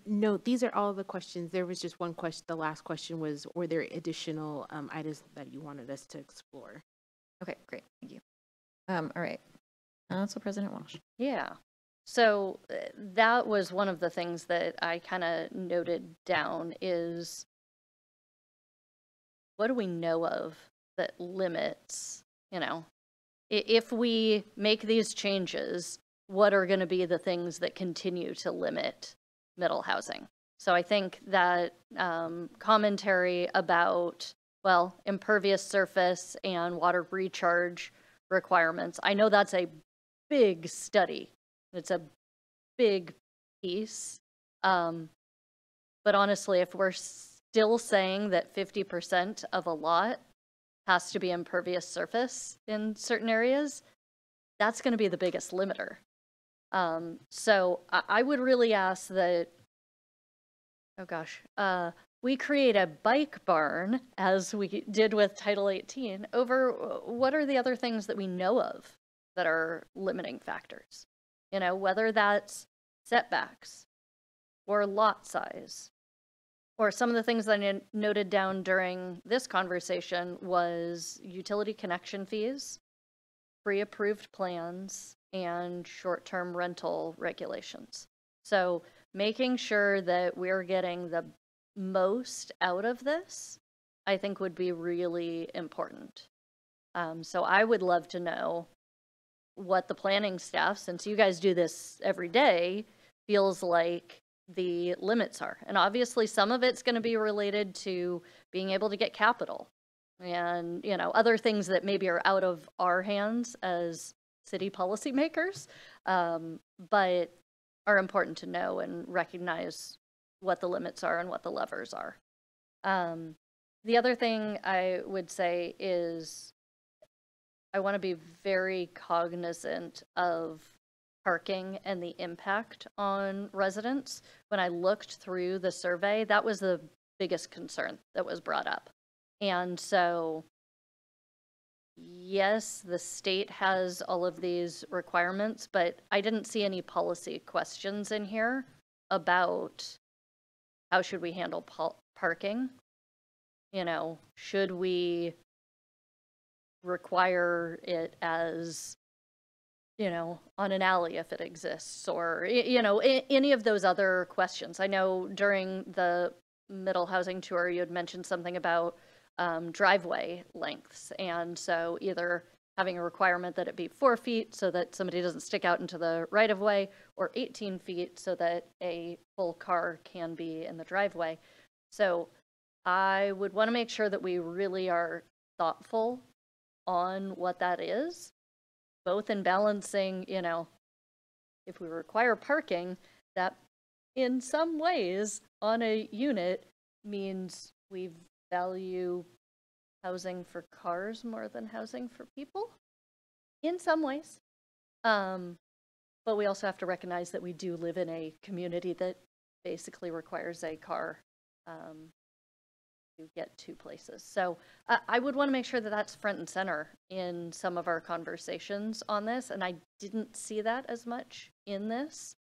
No, these are all the questions. There was just one question. The last question was, were there additional items that you wanted us to explore? Okay, great. Thank you. All right. Council President Walsh. Yeah. So that was one of the things that I kind of noted down is, what do we know of that limits, if we make these changes, what are going to be the things that continue to limit middle housing? So I think that commentary about, well, impervious surface and water recharge requirements, I know that's a big study. It's a big piece. But honestly, if we're still saying that 50% of a lot has to be impervious surface in certain areas, that's going to be the biggest limiter. So I would really ask that, we create a bike barn, as we did with Title 18, over what are the other things that we know of that are limiting factors? You know, whether that's setbacks or lot size, or some of the things that I noted down during this conversation was utility connection fees, pre-approved plans, and short-term rental regulations. So making sure that we're getting the most out of this, I think would be really important. So I would love to know what the planning staff, since you guys do this every day, feels like the limits are. And obviously some of it's going to be related to being able to get capital and, you know, other things that maybe are out of our hands as city policymakers, but are important to know and recognize what the limits are and what the levers are. The other thing I would say is I want to be very cognizant of parking and the impact on residents. When I looked through the survey, that was the biggest concern that was brought up. And so, yes, the state has all of these requirements, but I didn't see any policy questions in here about how should we handle parking? You know, should we require it as, you know, on an alley if it exists, or, you know, any of those other questions. I know during the middle housing tour, you had mentioned something about driveway lengths. And so either having a requirement that it be 4 feet so that somebody doesn't stick out into the right of way, or 18 feet so that a full car can be in the driveway. So I would want to make sure that we really are thoughtful on what that is, both in balancing, you know, if we require parking, that in some ways on a unit means we value housing for cars more than housing for people in some ways. But we also have to recognize that we do live in a community that basically requires a car to get to places. So I would want to make sure that that's front and center in some of our conversations on this. And I didn't see that as much in this,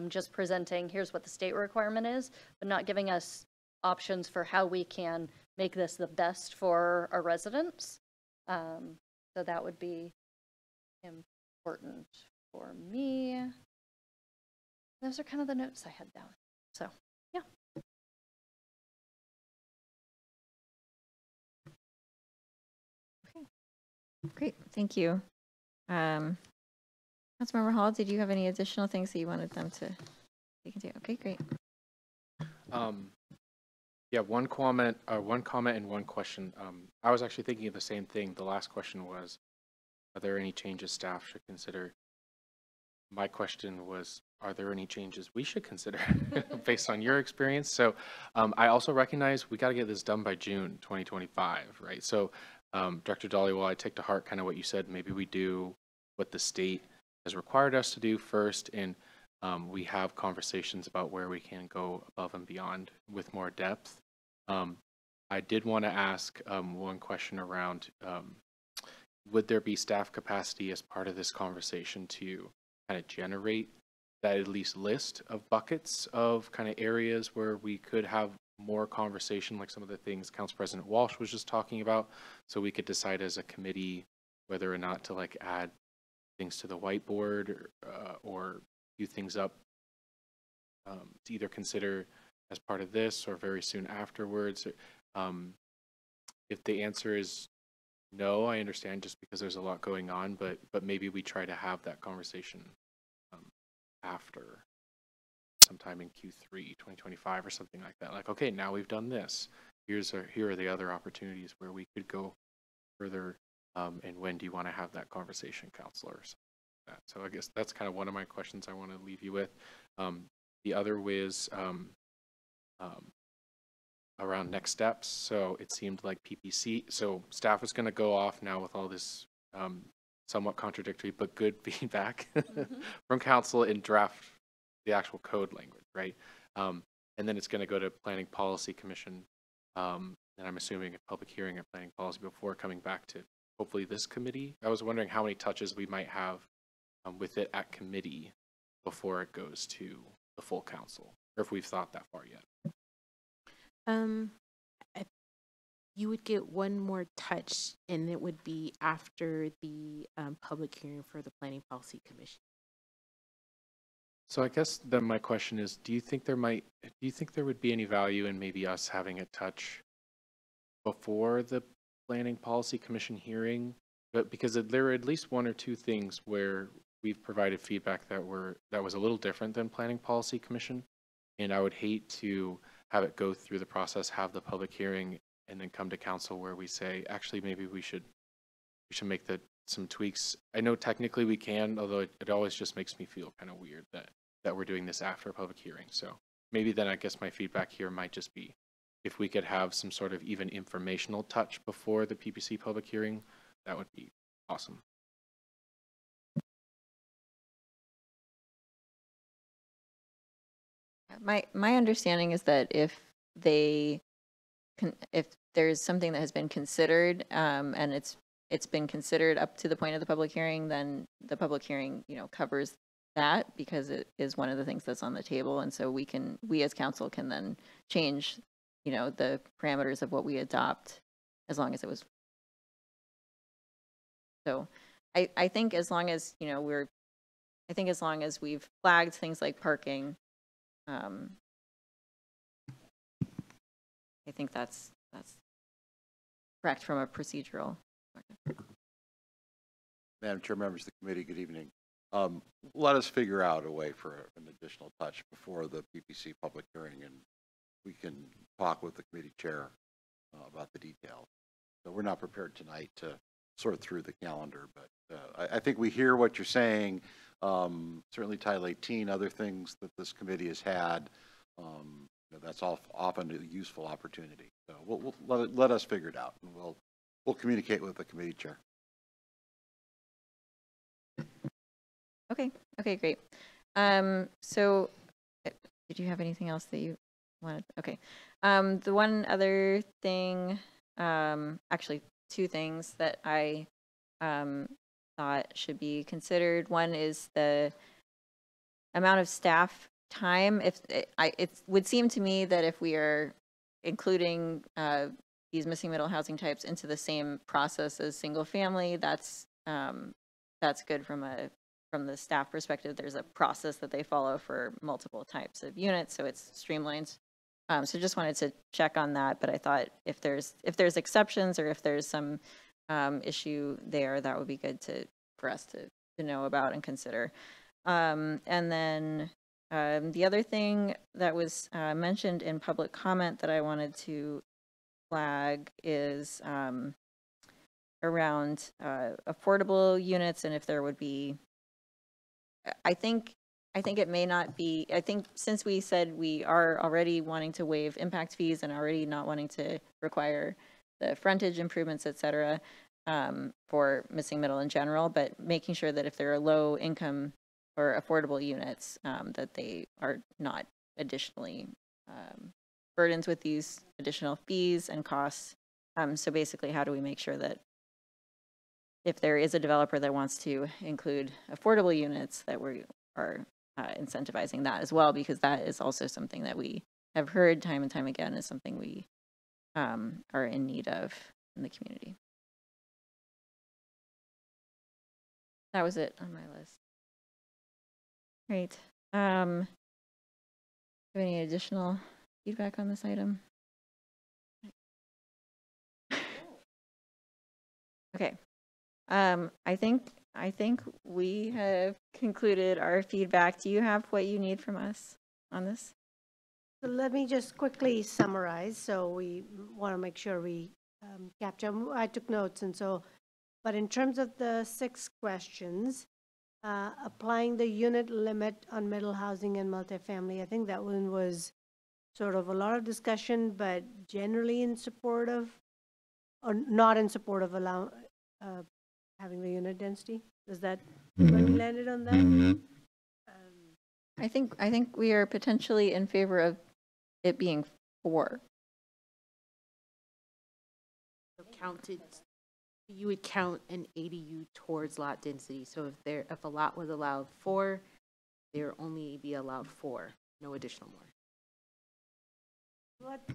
just presenting here's what the state requirement is, but not giving us options for how we can make this the best for our residents. So that would be important for me. Those are kind of the notes I had down. So, yeah. Okay, great, thank you. Councilmember Hall, did you have any additional things that you wanted them to take into? Okay, great. Yeah, one comment and one question. I was actually thinking of the same thing. The last question was, are there any changes staff should consider? My question was, are there any changes we should consider based on your experience? So I also recognize we got to get this done by June 2025, right? So Director Dhaliwal, I take to heart kind of what you said. Maybe we do what the state has required us to do first, and we have conversations about where we can go above and beyond with more depth. I did want to ask one question around, would there be staff capacity as part of this conversation to kind of generate that at least list of buckets of kind of areas where we could have more conversation, like some of the things Council President Walsh was just talking about, so we could decide as a committee whether or not to like add things to the whiteboard or view things up to either consider as part of this or very soon afterwards. If the answer is no, I understand, just because there's a lot going on, but maybe we try to have that conversation after sometime in Q3 2025 or something like that. Like, okay, now we've done this. Here are the other opportunities where we could go further. And when do you want to have that conversation, counselors? So I guess that's kind of one of my questions I want to leave you with. The other was around next steps. So it seemed like PPC. So staff is going to go off now with all this somewhat contradictory but good feedback from council and draft the actual code language, right? and then it's going to go to Planning Policy Commission, and I'm assuming a public hearing at Planning Policy before coming back to hopefully this committee. I was wondering how many touches we might have with it at committee before it goes to the full council, or if we've thought that far yet. You would get one more touch, and it would be after the public hearing for the Planning Policy Commission. So I guess then my question is, do you think there would be any value in maybe us having a touch before the Planning Policy Commission hearing? But because there are at least one or two things where we've provided feedback that was a little different than Planning Policy Commission, and I would hate to have it go through the process, have the public hearing, and then come to council where we say, actually, maybe we should make some tweaks. I know technically we can, although it always just makes me feel kind of weird that we're doing this after a public hearing. So maybe then I guess my feedback here might just be if we could have some sort of even informational touch before the PPC public hearing, that would be awesome. My understanding is that if there's something that has been considered, and it's been considered up to the point of the public hearing, then the public hearing, covers that because it is one of the things that's on the table. And so we as council can then change, the parameters of what we adopt as long as it was. So I think as long as, as long as we've flagged things like parking, I think that's correct from a procedural perspective. Madam Chair, members of the committee, good evening. Let us figure out a way for an additional touch before the PPC public hearing, and we can talk with the committee chair about the details. So we're not prepared tonight to sort through the calendar, but I think we hear what you're saying. Certainly Title 18, other things that this committee has had, that's often a useful opportunity. So we'll let us figure it out, and we'll communicate with the committee chair. Okay, great. So did you have anything else that you wanted? Okay. The one other thing, actually two things that I thought should be considered. One is the amount of staff time. It would seem to me that if we are including these missing middle housing types into the same process as single family, that's good from the staff perspective. There's a process that they follow for multiple types of units, so it's streamlined. So just wanted to check on that, but I thought if there's exceptions or if there's some issue there, that would be good for us to know about and consider. And then the other thing that was mentioned in public comment that I wanted to flag is around affordable units, and if there would be, I think it may not be, I think since we said we are already wanting to waive impact fees and already not wanting to require the frontage improvements, et cetera, for missing middle in general, but making sure that if there are low income or affordable units, that they are not additionally burdened with these additional fees and costs. So basically, how do we make sure that if there is a developer that wants to include affordable units, that we are incentivizing that as well, because that is also something that we have heard time and time again is something we are in need of in the community. That was it on my list. Great. Have any additional feedback on this item? Okay. I think we have concluded our feedback. Do you have what you need from us on this? So let me just quickly summarize. So we want to make sure we capture. I took notes, and so, but in terms of the 6 questions, applying the unit limit on middle housing and multifamily, I think that one was sort of a lot of discussion, but generally in support of, or not in support of having the unit density. Is that where we landed on that? I think we are potentially in favor of it being 4. Counted, you would count an ADU towards lot density. So if a lot was allowed 4, there only be allowed 4, no additional more.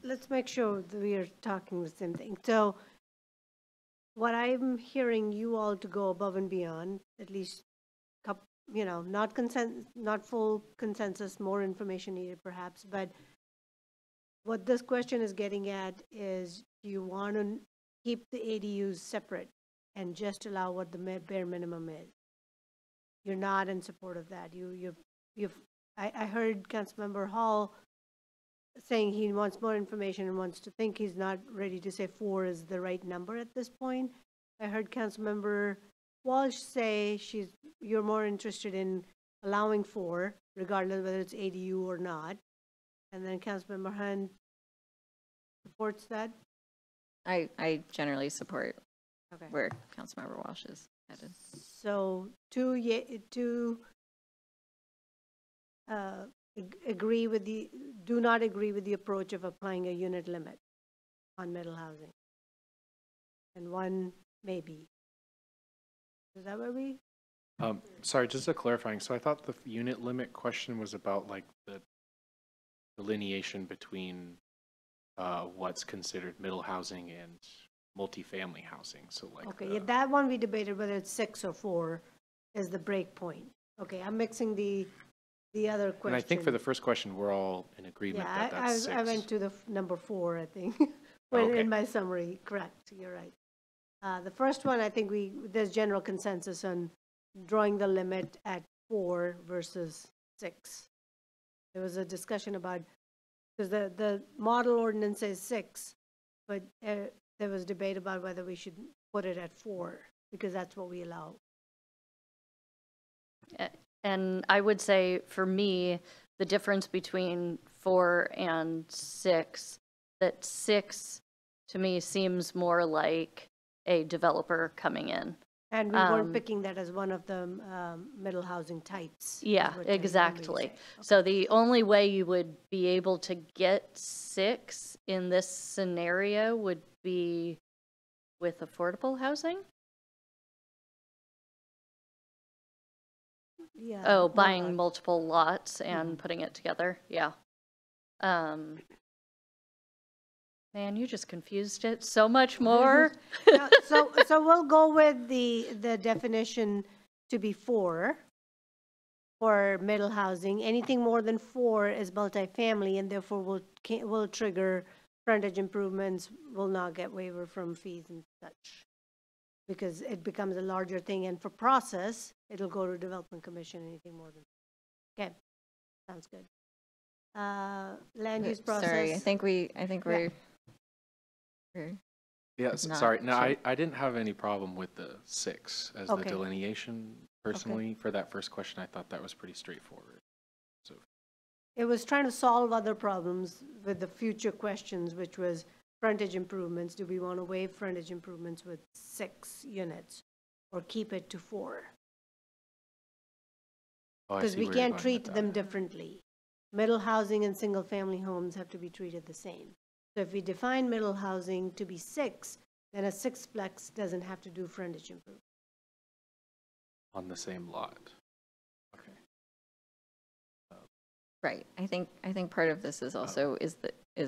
Let's make sure that we are talking the same thing. So what I'm hearing you all to go above and beyond, at least, not full consensus, more information needed perhaps, but what this question is getting at is, do you want to keep the ADUs separate and just allow what the bare minimum is? You're not in support of that. I heard Councilmember Hall saying he wants more information and wants to think. He's not ready to say 4 is the right number at this point. I heard Councilmember Walsh say you're more interested in allowing 4, regardless whether it's ADU or not. And then Councilmember Hunt supports that. I generally support Okay. where Councilmember Walsh is headed. So do not agree with the approach of applying a unit limit on middle housing. And 1 maybe. Is that what we? Sorry, just a clarifying. So I thought the unit limit question was about like the delineation between what's considered middle housing and multifamily housing. So like, Okay, yeah, that one we debated whether it's 6 or 4 is the break point. Okay, I'm mixing the other question. and I think for the first question, we're all in agreement that Yeah, that's 6. I went to the number 4, I think, Okay. in my summary. Correct, you're right. The first one, I think there's general consensus on drawing the limit at 4 versus 6. There was a discussion about, because the model ordinance says 6, but there was debate about whether we should put it at 4, because that's what we allow. And I would say, for me, the difference between 4 and 6, that 6 to me seems more like a developer coming in. And we weren't picking that as one of the middle housing types. Yeah, is what I remember you exactly. saying. So the only way you would be able to get 6 in this scenario would be with affordable housing? Yeah. Oh, more buying lots. multiple lots and putting it together, yeah. Man, you just confused it so much more. No, so we'll go with the definition to be 4 for middle housing. Anything more than 4 is multifamily, and therefore will trigger frontage improvements, will not get waiver from fees and such, because it becomes a larger thing. And for process, it'll go to Development Commission. Anything more than, okay, sounds good. Land use process. Sorry, I think we're Yeah, not sorry. No, sure. I didn't have any problem with the 6 as Okay. the delineation personally. For that first question, I thought that was pretty straightforward. So It was trying to solve other problems with the future questions, which was frontage improvements. Do we want to waive frontage improvements with 6 units or keep it to 4? oh, I Because see we where you're can't going treat with them that. differently. Middle housing and single-family homes have to be treated the same. So if we define middle housing to be 6, then a 6-plex doesn't have to do frontage improvement. On the same lot. Okay. right. I think part of this is also is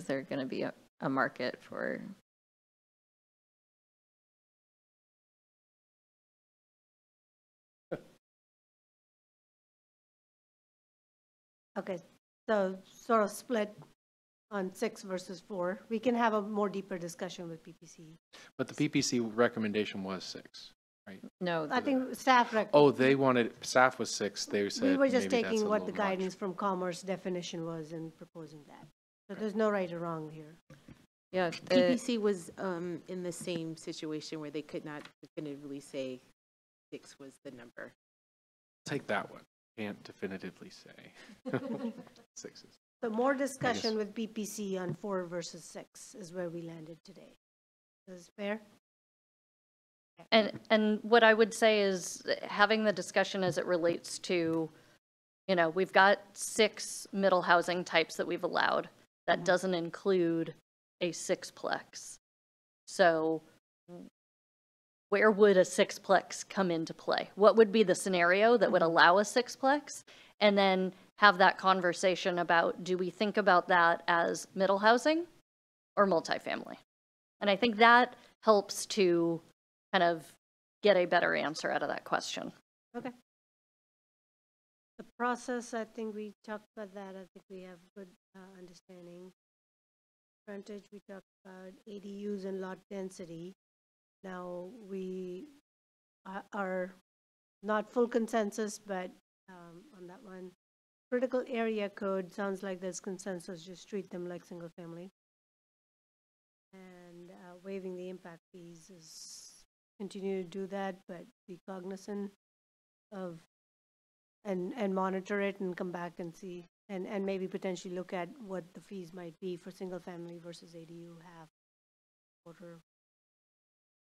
there going to be a market for Okay, so sort of split on 6 versus 4. We can have a more deeper discussion with PPC. But the PPC recommendation was 6, right? no. I think staff Oh, they wanted, staff was 6. They said we were just maybe that's taking a what the little much. guidance from Commerce definition was and proposing that. So there's no right or wrong here. Yeah, PPC was in the same situation where they could not definitively say 6 was the number. Take that one. Can't definitively say. 6 is. So more discussion with PPC on 4 versus 6 is where we landed today. Is this fair? And what I would say is having the discussion as it relates to, we've got 6 middle housing types that we've allowed. that doesn't include a sixplex. So where would a sixplex come into play? What would be the scenario that would allow a sixplex? And then have that conversation about, do we think about that as middle housing or multifamily? And I think that helps to kind of get a better answer out of that question. Okay. The process, I think we talked about that. I think we have good understanding. Frontage, we talked about ADUs and lot density. Now, we are not full consensus, but on that one. Critical area code, sounds like there's consensus, just treat them like single family. And waiving the impact fees is continue to do that, but be cognizant of and monitor it and come back and see, and maybe potentially look at what the fees might be for single family versus ADU half, quarter.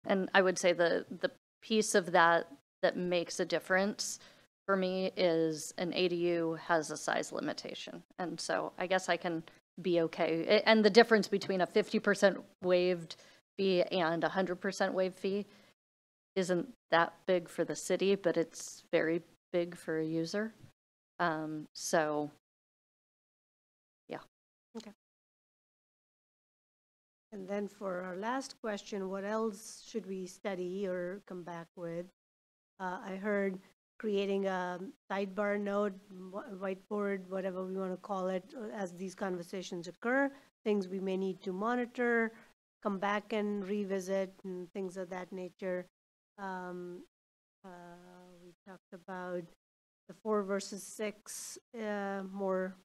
And I would say the piece of that makes a difference for me is an ADU has a size limitation. And so I guess I can be okay. And the difference between a 50% waived fee and 100% waived fee isn't that big for the city, but it's very big for a user. So, yeah. Okay. And then for our last question, what else should we study or come back with? I heard creating a sidebar note, whiteboard, whatever we want to call it, as these conversations occur, things we may need to monitor, come back and revisit, and things of that nature. We talked about the 4 versus 6, more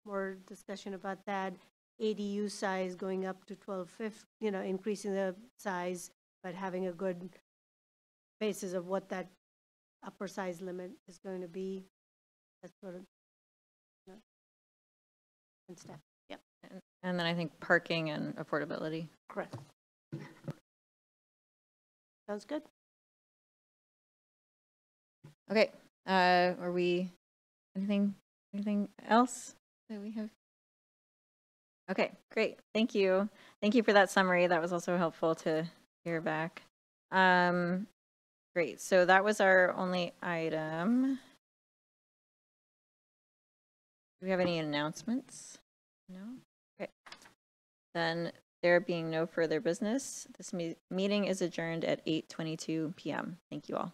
discussion about that. ADU size going up to 1250, increasing the size, but having a good basis of what that upper size limit is going to be. That's sort of, and stuff. Yep. And then I think parking and affordability. Correct. Sounds good. Okay, are we, anything else that we have? Okay, great, thank you. Thank you for that summary. That was also helpful to hear back. Great, so that was our only item. Do we have any announcements? No? Okay. Then there being no further business, this meeting is adjourned at 8:22 p.m. Thank you all.